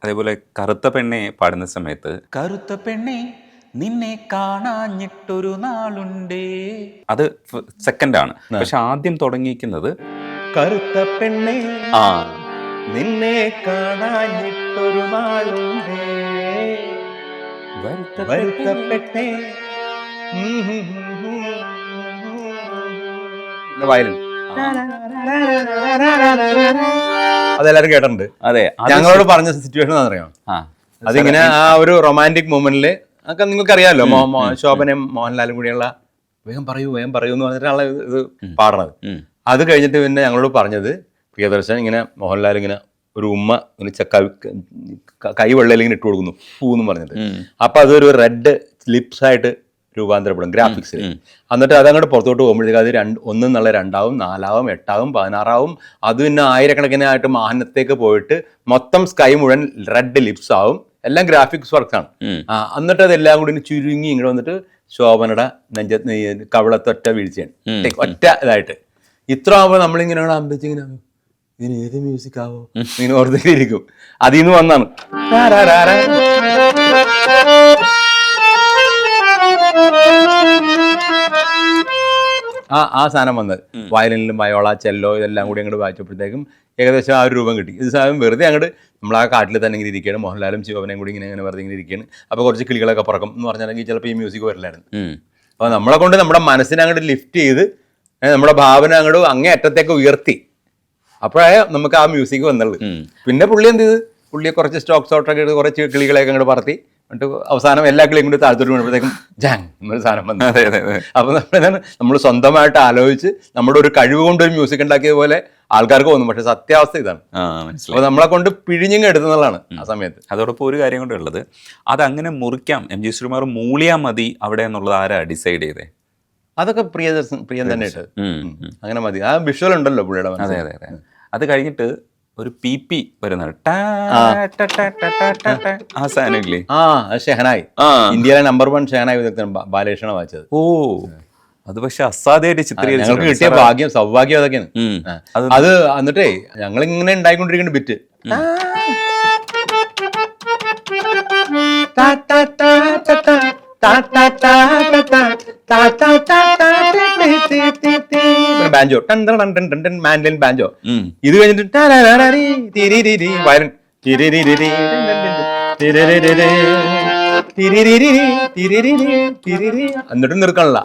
അതേപോലെ കറുത്ത പെണ്ണെ പാടുന്ന സമയത്ത് കറുത്ത പെണ്ണെ നിന്നെ കാണാഞ്ഞിട്ടൊരു നാളുണ്ടേ, അത് സെക്കൻഡാണ്. പക്ഷെ ആദ്യം തുടങ്ങിയിരിക്കുന്നത് കറുത്ത പെണ്ണെ ആ നിന്നെ കാണാഞ്ഞിട്ടൊരു നാളുണ്ടേ വരുത്തപ്പെട്ടെ വയലിൻ അതെല്ലാരും കേട്ടിട്ടുണ്ട്. അതെ, ഞങ്ങളോട് പറഞ്ഞ സിറ്റുവേഷൻ അറിയാം. അതിങ്ങനെ ആ ഒരു റൊമാൻറ്റിക് മൊമെന്റില് ഒക്കെ നിങ്ങൾക്ക് അറിയാമല്ലോ, ശോഭനയും മോഹൻലാലും കൂടിയുള്ള വേഗം പറയൂ എന്ന് പറഞ്ഞിട്ടാണ് ഇത് പാടണത്. അത് കഴിഞ്ഞിട്ട് പിന്നെ ഞങ്ങളോട് പറഞ്ഞത്, പ്രിയദർശൻ ഇങ്ങനെ മോഹൻലാൽ ഇങ്ങനെ ഒരു ഉമ്മ കൈ വെള്ളയിൽ ഇങ്ങനെ ഇട്ട് കൊടുക്കുന്നു പൂന്നും പറഞ്ഞിട്ട്. അപ്പൊ അതൊരു റെഡ് ലിപ്സ് ആയിട്ട് രൂപാന്തരപ്പെടും ഗ്രാഫിക്സിൽ. എന്നിട്ട് അതങ്ങോട്ട് പുറത്തോട്ട് പോകുമ്പോഴത്തേക്ക് അത് 1 എന്നുള്ള 2 ആവും, 4 ആവും, 8 ആവും, 16 ആവും. അത് പിന്നെ ആയിരക്കണക്കിനായിട്ട് മാനത്തേക്ക് പോയിട്ട് മൊത്തം സ്കൈ മുഴുവൻ റെഡ് ലിപ്സ് ആവും. എല്ലാം ഗ്രാഫിക്സ് വർക്കാണ്. എന്നിട്ട് അതെല്ലാം കൂടി ചുരുങ്ങി ഇങ്ങനെ വന്നിട്ട് ശോഭനയുടെ കവളത്തൊറ്റ വീഴ്ചയാണ്, ഒറ്റ ഇതായിട്ട്. ഇത്ര ആവുമ്പോൾ നമ്മളിങ്ങനെ അമ്പച്ചിങ്ങനെ ഇതിന് ഏത് മ്യൂസിക് ആവോ ഇങ്ങനെ ഓർത്തിരിക്കും. അതിൽ നിന്ന് വന്നാണ് ആ സാധനം വന്നത്. വയലിനിലും വയോള ചെല്ലോ ഇതെല്ലാം കൂടി അങ്ങോട്ട് വായിച്ചപ്പോഴത്തേക്കും ഏകദേശം ആ ഒരു രൂപം കിട്ടി. ഇത് സാധനം വെറുതെ അങ്ങോട്ട് നമ്മളാ കാട്ടിൽ തന്നെ ഇങ്ങനെ ഇരിക്കുകയാണ്, മോഹൻലാലും ശിവനെയും കൂടി ഇങ്ങനെ വെറുതെ ഇങ്ങനെ ഇരിക്കുകയാണ്. അപ്പോൾ കുറച്ച് കിളികളൊക്കെ പറക്കും എന്ന് പറഞ്ഞാണെങ്കിൽ ചിലപ്പോൾ ഈ മ്യൂസിക് വരില്ലായിരുന്നു. അപ്പോൾ നമ്മളെ കൊണ്ട് നമ്മുടെ മനസ്സിനെ അങ്ങോട്ട് ലിഫ്റ്റ് ചെയ്ത് നമ്മുടെ ഭാവന അങ്ങോട്ട് അങ്ങേ അറ്റത്തേക്ക് ഉയർത്തി. അപ്പോഴേ നമുക്ക് ആ മ്യൂസിക് വന്നുള്ളൂ. പിന്നെ പുള്ളി എന്ത് ചെയ്ത്, പുള്ളിയെ കുറച്ച് സ്റ്റോക്ക് ഷോട്ടൊക്കെ എടുത്ത് കുറച്ച് കിളികളെയൊക്കെ അങ്ങോട്ട് പറത്തി, എന്നിട്ട് അവസാനം എല്ലാ കിളിയും കൂടി താഴ്ത്തോട്ട് വീണപ്പോഴത്തേക്കും ജാങ് എന്നൊരു സാധനം വന്നു. അപ്പൊ നമ്മൾ സ്വന്തമായിട്ട് ആലോചിച്ച് നമ്മുടെ ഒരു കഴിവ് കൊണ്ട് ഒരു മ്യൂസിക് ഉണ്ടാക്കിയ പോലെ ആൾക്കാർക്ക് തോന്നും. പക്ഷെ സത്യാവസ്ഥ ഇതാണ്. അപ്പൊ നമ്മളെ കൊണ്ട് പിഴിഞ്ഞിങ് എടുത്തുള്ളതാണ് ആ സമയത്ത്. അതോടൊപ്പം ഒരു കാര്യം കൊണ്ട് ഉള്ളത്, അതങ്ങനെ മുറിക്കാം, എം ജി ശ്രീകുമാർ മൂളിയാ മതി അവിടെ എന്നുള്ളത് ആരാ ഡിസൈഡ് ചെയ്തേ? അതൊക്കെ പ്രിയൻ തന്നെ ഇട്ട് അങ്ങനെ മതി. ആ വിഷ്വൽ ഉണ്ടല്ലോ പുള്ളിയുടെ. അതെ അതെ അതെ. അത് കഴിഞ്ഞിട്ട് ഒരു PP വരുന്നത് ആ സാധനമില്ലേ? ഷെഹനായി, ഇന്ത്യയിലെ നമ്പർ 1 ഷെഹനായി വിദഗ്ധൻ ബാലകൃഷ്ണ വായിച്ചത്. ഓ, അത് പക്ഷെ അസാധ്യമായിട്ട് ചിത്രീകരിച്ചു. ഞങ്ങൾക്ക് കിട്ടിയ ഭാഗ്യം സൗഭാഗ്യം അതൊക്കെയാണ്. അത് എന്നിട്ടേ ഞങ്ങൾ ഇങ്ങനെ ഉണ്ടായിക്കൊണ്ടിരിക്കുന്ന ബിറ്റ് ബാൻജോ, മാൻഡലിൻ ബാൻജോ. ഇത് കഴിഞ്ഞിട്ട് വയലിൻ എന്നിട്ടും നിർക്കണല്ല.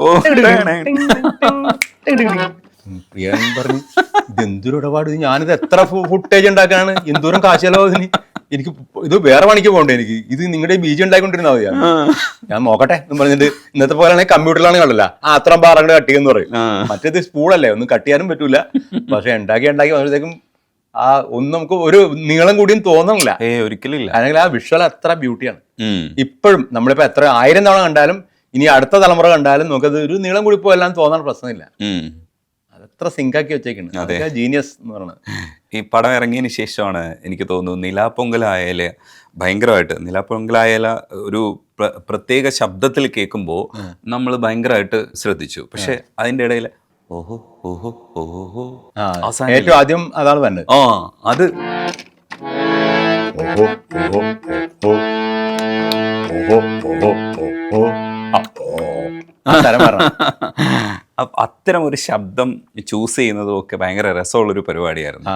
പ്രിയൻ പറഞ്ഞു, ഇതെന്തൊരു ഇടപാട്, ഞാനിത് എത്ര ഫുട്ടേജ് ഉണ്ടാക്കാനാണ്, എന്തോരം കാശല്ലോ അതിന്, എനിക്ക് ഇത് വേറെ പണിക്ക് പോകണ്ടേ, എനിക്ക് ഇത് നിങ്ങളുടെ ബീജം ഉണ്ടായിക്കൊണ്ടിരുന്നാൽ മതിയാണ്, ഞാൻ നോക്കട്ടെ എന്ന് പറഞ്ഞിട്ട്. ഇന്നത്തെ പോലെയാണെങ്കിൽ കമ്പ്യൂട്ടറിലാണ് കണ്ടല്ല, അത്രയും പാറങ്ങട് കട്ട് ചെയ്യുമെന്ന് പറയും. മറ്റേത് സ്പൂളല്ലേ, ഒന്നും കട്ട് ചെയ്യാനും പറ്റൂല. പക്ഷെ ഉണ്ടാക്കി വന്നപ്പോഴത്തേക്കും ആ ഒന്നും നമുക്ക് ഒരു നീളം കൂടിയും തോന്നണില്ല, ഒരിക്കലും ഇല്ല. അല്ലെങ്കിൽ ആ വിഷ്വൽ അത്ര ബ്യൂട്ടിയാണ്. ഇപ്പോഴും നമ്മളിപ്പോ എത്ര 1000 തവണ കണ്ടാലും ഇനി അടുത്ത തലമുറ കണ്ടാലും നമുക്കത് ഒരു നീളം കൂടി പോയല്ലാൻ തോന്നാൻ പ്രശ്നമില്ല. അതത്ര സിങ്കാക്കി വെച്ചേക്കാണ്. അതൊക്കെ ജീനിയസ് എന്ന് പറയുന്നത്. ഈ പടം ഇറങ്ങിയതിന് ശേഷമാണ് എനിക്ക് തോന്നുന്നു നിലാപ്പൊങ്കലായാല് ഭയങ്കരമായിട്ട്, നിലാപ്പൊങ്കലായാല ഒരു പ്രത്യേക ശബ്ദത്തിൽ കേൾക്കുമ്പോൾ നമ്മൾ ഭയങ്കരമായിട്ട് ശ്രദ്ധിച്ചു. പക്ഷെ അതിൻ്റെ ഇടയിൽ ഓഹോ ഓഹോ ഓഹോ ഏറ്റവും ആദ്യം അതാണ് തന്നെ. അത് അത്തരം ഒരു ശബ്ദം ചൂസ് ചെയ്യുന്നതും ഒക്കെ ഭയങ്കര രസമുള്ളൊരു പരിപാടിയായിരുന്നു.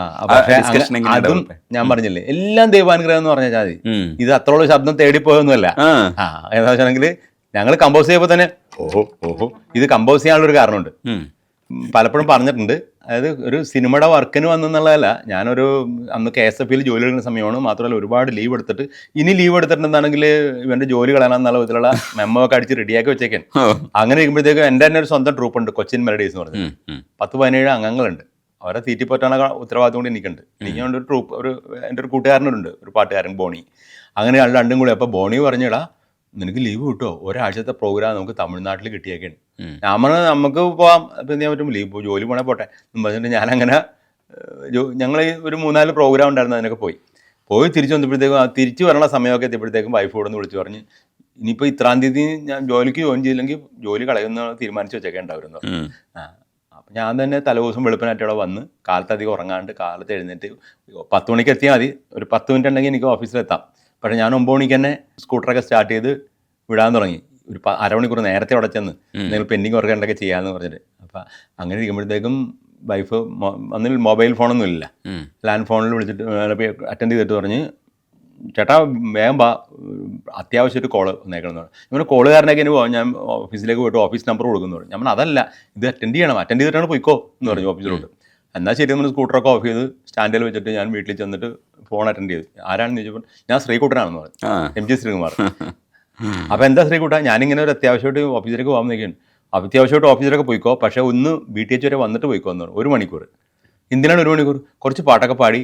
അതും ഞാൻ പറഞ്ഞില്ലേ, എല്ലാം ദൈവാനുഗ്രഹം എന്ന് പറഞ്ഞാൽ മതി. ഇത് അത്രോളം ശബ്ദം തേടിപ്പോയൊന്നുമല്ല. എന്താ വെച്ചാണെങ്കിൽ ഞങ്ങൾ കമ്പോസ് ചെയ്യുമ്പോൾ തന്നെ ഇത് കമ്പോസ് ചെയ്യാനുള്ള ഒരു കാരണമുണ്ട്. പലപ്പോഴും പറഞ്ഞിട്ടുണ്ട്. അതായത് ഒരു സിനിമയുടെ വർക്കിന് വന്നെന്നുള്ളതല്ല, ഞാനൊരു അന്ന് KSF ജോലി എടുക്കുന്ന സമയമാണ്. മാത്രമല്ല ഒരുപാട് ലീവ് എടുത്തിട്ട്, ഇനി ലീവ് എടുത്തിട്ടുണ്ടെന്നാണെങ്കിൽ ഇവന്റെ ജോലി കളയാനെന്നുള്ള വിധത്തിലുള്ള മെമ്മോ ഒക്കെ അടിച്ച് റെഡിയാക്കി വെച്ചേക്കാൻ. അങ്ങനെ ഇരിക്കുമ്പോഴത്തേക്കും എൻ്റെ തന്നെ ഒരു സ്വന്തം ട്രൂപ്പ് ഉണ്ട്, കൊച്ചിൻ മെലഡീസ് എന്ന് പറഞ്ഞത്. 10-17 അംഗങ്ങളുണ്ട്. അവരെ തീറ്റിപ്പറ്റാനുള്ള ഉത്തരവാദിത്വം കൊണ്ട് എനിക്കുണ്ട്. എനിക്കുണ്ട് ഒരു ട്രൂപ്പ്, എൻ്റെ ഒരു കൂട്ടുകാരനുണ്ട്, ഒരു പാട്ടുകാരൻ ബോണി. അങ്ങനെ രണ്ടും കൂടി. അപ്പോൾ ബോണി പറഞ്ഞിടാ, നിനക്ക് ലീവ് കിട്ടുമോ, ഒരാഴ്ചത്തെ പ്രോഗ്രാം നമുക്ക് തമിഴ്നാട്ടിൽ കിട്ടിയേക്കാണ്. നമുക്ക് പോവാം, പിന്നെ പറ്റും ലീവ്, ജോലി പോണേ പോട്ടെ എന്ന് പറഞ്ഞിട്ട് ഞാനങ്ങനെ ഞങ്ങൾ ഒരു 3-4 പ്രോഗ്രാം ഉണ്ടായിരുന്നു. അതിനൊക്കെ പോയി തിരിച്ചു വന്നപ്പോഴത്തേക്കും, തിരിച്ചു വരണ സമയമൊക്കെ എത്തിയപ്പോഴത്തേക്കും വൈഫ് ഇവിടെ നിന്ന് വിളിച്ചു പറഞ്ഞ്, ഇനിയിപ്പോൾ ഇത്രാം തീയതി ഞാൻ ജോലിക്ക് ജോയിൻ ചെയ്തില്ലെങ്കിൽ ജോലി കളയുന്ന തീരുമാനിച്ച് വെച്ചൊക്കെ ഉണ്ടായിരുന്നു. അപ്പം ഞാൻ തന്നെ തലേദിവസം വെളുപ്പിനായിട്ട് ഇവിടെ വന്ന് കാലത്ത് അധികം ഉറങ്ങാണ്ട് കാലത്ത് എഴുന്നേറ്റ് 10 മണിക്ക് എത്തിയാൽ മതി, ഒരു 10 മിനിറ്റ് ഉണ്ടെങ്കിൽ എനിക്ക് ഓഫീസിലെത്താം. പക്ഷേ ഞാൻ 9 മണിക്ക് തന്നെ സ്കൂട്ടറൊക്കെ സ്റ്റാർട്ട് ചെയ്ത് വിടാൻ തുടങ്ങി. ഒരു അരമണിക്കൂർ നേരത്തെ അവിടെ ചെന്ന് എന്തെങ്കിലും പെൻഡിങ് വർക്ക് ഉണ്ടെങ്കിൽ ചെയ്യാമെന്ന് പറഞ്ഞിട്ട്. അപ്പം അങ്ങനെ ഇരിക്കുമ്പോഴത്തേക്കും വൈഫ് അന്നിൽ മൊബൈൽ ഫോണൊന്നും ഇല്ല, ലാൻഡ് ഫോണിൽ വിളിച്ചിട്ട് അറ്റൻഡ് ചെയ്തിട്ട് പറഞ്ഞ് ചേട്ടാ വേഗം വാ, അത്യാവശ്യമായിട്ട് കോള് വന്നേക്കണം. ഇങ്ങനെ കോളുകാരനൊക്കെ എനിക്ക് പോകാം, ഞാൻ ഓഫീസിലേക്ക് പോയിട്ട് ഓഫീസ് നമ്പർ കൊടുക്കുന്നു പറഞ്ഞു. ഞാൻ അതല്ല, ഇത് അറ്റൻഡ് ചെയ്യണം, അറ്റൻഡ് ചെയ്തിട്ടാണ് പോയിക്കോ എന്ന് പറഞ്ഞു ഓഫീസിലോട്ട്. എന്നാൽ ശരി നമ്മൾ സ്കൂട്ടറൊക്കെ ഓഫ് ചെയ്ത് സ്റ്റാൻഡിൽ വെച്ചിട്ട് ഞാൻ വീട്ടിൽ ചെന്നിട്ട് ഫോൺ അറ്റൻഡ് ചെയ്തു. ആരാണെന്ന് ചോദിച്ചപ്പോൾ ഞാൻ ശ്രീകുട്ടനാണെന്ന് പറഞ്ഞു, MG ശ്രീകുമാർ. അപ്പോൾ എന്താ ശ്രീകുട്ട, ഞാനിങ്ങനെ ഒരു അത്യാവശ്യമായിട്ട് ഓഫീസിലേക്ക് പോകാൻ നിൽക്കുകയാണ്. അത്യാവശ്യമായിട്ട് ഓഫീസിലൊക്കെ പോയിക്കോ, പക്ഷേ ഒന്ന് BTH വരെ വന്നിട്ട് പോയിക്കോ എന്ന് പറഞ്ഞു. 1 മണിക്കൂർ. എന്തിനാണ് 1 മണിക്കൂർ? കുറച്ച് പാട്ടൊക്കെ പാടി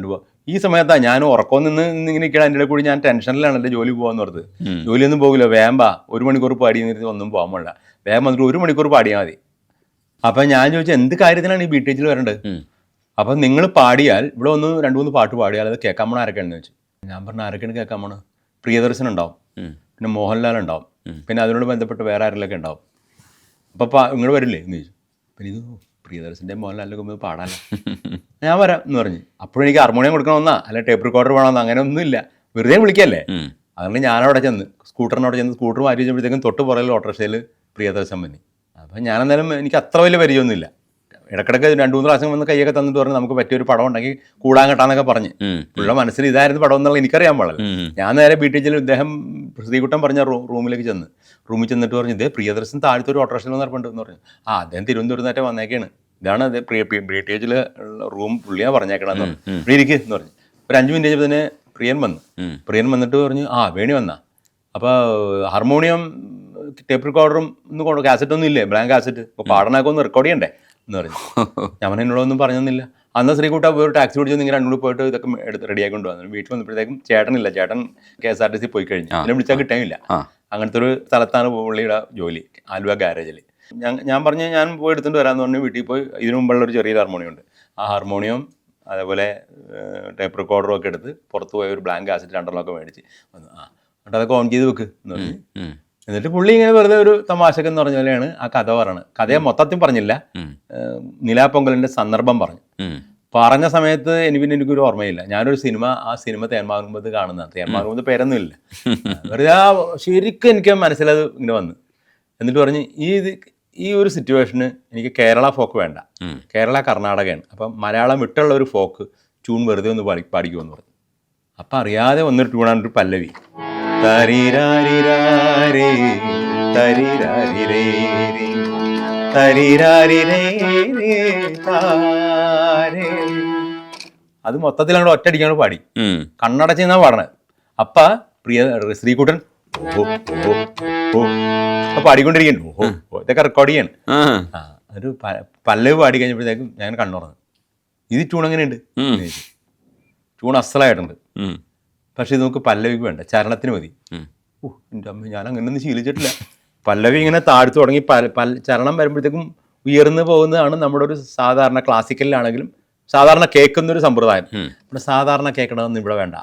പോവാം. ഈ സമയത്താണ് ഞാൻ ഉറക്കം നിന്ന് ഇങ്ങനെ നിൽക്കണം. അതിൻ്റെ കൂടി ഞാൻ ടെൻഷനിലാണ് എൻ്റെ ജോലി പോകാമെന്ന് പറഞ്ഞത്. ജോലിയൊന്നും പോകില്ല, വേഗം വാ, 1 മണിക്കൂർ പാടി എന്നിട്ട് ഒന്നും പോകാൻ പാടില്ല, വേഗം വന്നിട്ട് 1 മണിക്കൂർ പാടിയാൽ മതി. അപ്പം ഞാൻ ചോദിച്ചാൽ എന്ത് കാര്യത്തിനാണ് ഈ BTH വരേണ്ടത്? അപ്പം നിങ്ങൾ പാടിയാൽ ഇവിടെ ഒന്ന് 2-3 പാട്ട് പാടിയാൽ അത് കേൾക്കാൻ പോണ ആരൊക്കെയാണെന്ന് ചോദിച്ചു. ഞാൻ പറഞ്ഞ ആരൊക്കെയാണ് കേൾക്കാൻ പോണത്? പ്രിയദർശൻ ഉണ്ടാവും, പിന്നെ മോഹൻലാൽ ഉണ്ടാവും, പിന്നെ അതിനോട് ബന്ധപ്പെട്ട് വേറെ ആരെങ്കിലൊക്കെ ഉണ്ടാവും. അപ്പം നിങ്ങൾ വരില്ലേ എന്ന് ചോദിച്ചു. പിന്നെ ഇത് പ്രിയദർശൻ്റെ മോഹൻലാലിൻ്റെ മുമ്പ് പാടാനോ? ഞാൻ വരാം എന്ന് പറഞ്ഞു. അപ്പോഴെനിക്ക് ഹാർമോണിയം കൊടുക്കണമെന്നാ അല്ല ടേപ്പ് റെക്കോർഡർ വേണമെന്നാ അങ്ങനെ ഒന്നുമില്ല, വെറുതെ വിളിക്കല്ലേ. അതുകൊണ്ട് ഞാനവിടെ ചെന്ന് സ്കൂട്ടറിനവിടെ ചെന്ന് സ്കൂട്ടർ മാറ്റി വെച്ചപ്പോഴത്തേക്കും തൊട്ട് പുറകിൽ ഓട്ടോറിക്ഷയിൽ പ്രിയദർശൻ വന്നി. അപ്പം ഞാനെന്തായാലും എനിക്ക് അത്ര വലിയ പരിചയമൊന്നുമില്ല. ഇടക്കിടക്ക് 2-3 പ്രാവശ്യം വന്ന് കൈയൊക്കെ തന്നിട്ട് പറഞ്ഞു നമുക്ക് പറ്റിയൊരു പടം ഉണ്ടെങ്കിൽ കൂടാൻ കേട്ടാന്നൊക്കെ പറഞ്ഞ്. പുള്ള മനസ്സിൽ ഇതായിരുന്നു പടം എന്നുള്ള എനിക്കറിയാൻ പാടില്ല. ഞാൻ നേരെ BTHയിൽ ഇദ്ദേഹം ശ്രീകുട്ടൻ പറഞ്ഞ റൂമിലേക്ക് റൂമിൽ ചെന്നിട്ട് പറഞ്ഞു ഇതേ പ്രിയദർശൻ താഴത്തെ ഒരു ഓട്ടോറിക്ഷയിൽ വന്നിട്ടുണ്ടെന്ന് പറഞ്ഞു. അദ്ദേഹം തിരുവനന്തപുരത്തായിട്ട് വന്നേക്കാണ്, ഇതാണ് അത് BTHയിൽ റൂം പുള്ളിയാണ് പറഞ്ഞേക്കണമെന്ന് പറഞ്ഞു. ഇവിടെ ഇരിക്കുക എന്ന് പറഞ്ഞു. ഒരു 5 മിനിറ്റ് കഴിഞ്ഞപ്പോൾ തന്നെ പ്രിയൻ വന്നിട്ട് പറഞ്ഞു വേണി വന്നാ. അപ്പോൾ ഹാർമോണിയം ടേപ്പ് റെക്കോർഡറും ഒന്നും കാസറ്റൊന്നും ഇല്ലേ, ബ്ലാങ്ക് കാസറ്റ്, അപ്പോൾ പാടനൊക്കെ ഒന്ന് റെക്കോർഡ് ചെയ്യണ്ടേ എന്ന് പറഞ്ഞു. ഞാൻ എന്നോടൊന്നും പറഞ്ഞൊന്നുമില്ല. അന്ന് ശ്രീകുട്ട ഒരു ടാക്സി പിടിച്ച് നിങ്ങൾ രണ്ടുകൂടി പോയിട്ട് ഇതൊക്കെ എടുത്ത് റെഡിയാക്കി കൊണ്ടുവന്നു. വീട്ടിൽ വന്നപ്പോഴത്തേക്കും ചേട്ടനില്ല, ചേട്ടൻ KSRTC പോയി കഴിഞ്ഞു, എന്നെ വിളിച്ചാൽ കിട്ടാനില്ല. അങ്ങനത്തെ ഒരു സ്ഥലത്താണ് പുള്ളിയുടെ ജോലി, ആലുവ ഗാരേജിൽ. ഞാൻ പറഞ്ഞ് ഞാൻ പോയി എടുത്തിട്ട് വരാമെന്ന് പറഞ്ഞ് വീട്ടിൽ പോയി. ഇതിനു മുമ്പുള്ള ഒരു ചെറിയൊരു ഹാർമോണിയം ഉണ്ട്, ആ ഹാർമോണിയം അതേപോലെ ടേപ്പ് റെക്കോർഡറും ഒക്കെ എടുത്ത് പുറത്ത് പോയി ഒരു ബ്ലാങ്ക് കാസറ്റ് 2 മേടിച്ച് വന്നു. എന്നിട്ട് അതൊക്കെ ഓൺ ചെയ്ത് വെക്ക് എന്ന് പറഞ്ഞു. എന്നിട്ട് പുള്ളി ഇങ്ങനെ വെറുതെ ഒരു തമാശക്കെന്ന് പറഞ്ഞ പോലെയാണ് ആ കഥ പറയണത്. കഥയെ മൊത്തത്തിൽ പറഞ്ഞില്ല, നിലാപ്പൊങ്കലിൻ്റെ സന്ദർഭം പറഞ്ഞ സമയത്ത് എനിക്കൊരു ഓർമ്മയില്ല. ഞാനൊരു ആ സിനിമ തേന്മാകുമ്പത്ത് കാണുന്നതാണ്. തേന്മാകുമ്പത്ത് പേരൊന്നുമില്ല, വെറുതെ ശരിക്കും എനിക്ക് മനസ്സിലത് ഇങ്ങനെ വന്നു. എന്നിട്ട് പറഞ്ഞ് ഈ ഒരു സിറ്റുവേഷന് എനിക്ക് കേരള ഫോക്ക് വേണ്ട, കേരള കർണാടകയാണ്, അപ്പം മലയാളം വിട്ടുള്ള ഒരു ഫോക്ക് ട്യൂൺ വെറുതെ ഒന്ന് പാടിക്കുമെന്ന് പറഞ്ഞു. അപ്പം അറിയാതെ വന്നൊരു ട്യൂണാണ് ഒരു പല്ലവി. തരിരാരിരാരേ തരിരാരിരേ തരിരാരിരേ താരേ. അത് മൊത്തത്തിൽ അങ്ങോട്ട് ഒറ്റയടിക്കാണ് പാടി, കണ്ണടച്ചെന്നാ പാടണത്. അപ്പ ശ്രീകുട്ടൻ പാടിക്കൊണ്ടിരിക്കുന്നു. ഇതൊക്കെ റെക്കോർഡ് ചെയ്യാണ്. ഒരു പല്ലവ് പാടി കഴിഞ്ഞപ്പോഴത്തേക്കും ഞാൻ കണ്ണുറന്നു. ഇത് ട്യൂൺ എങ്ങനെയുണ്ട്? ട്യൂൺ അസലായിട്ടുണ്ട്, പക്ഷെ ഇത് നമുക്ക് പല്ലവിക്ക് വേണ്ട, ചരണത്തിന് മതി. എൻ്റെ അമ്മ, ഞാൻ അങ്ങനെയൊന്നും ശീലിച്ചിട്ടില്ല. പല്ലവി ഇങ്ങനെ താഴ്ത്തു തുടങ്ങി ചരണം വരുമ്പോഴത്തേക്കും ഉയർന്നു പോകുന്നതാണ് നമ്മുടെ ഒരു സാധാരണ ക്ലാസിക്കലിലാണെങ്കിലും സാധാരണ കേൾക്കുന്നൊരു സമ്പ്രദായം. ഇവിടെ സാധാരണ കേൾക്കണമെന്ന് ഇവിടെ വേണ്ട.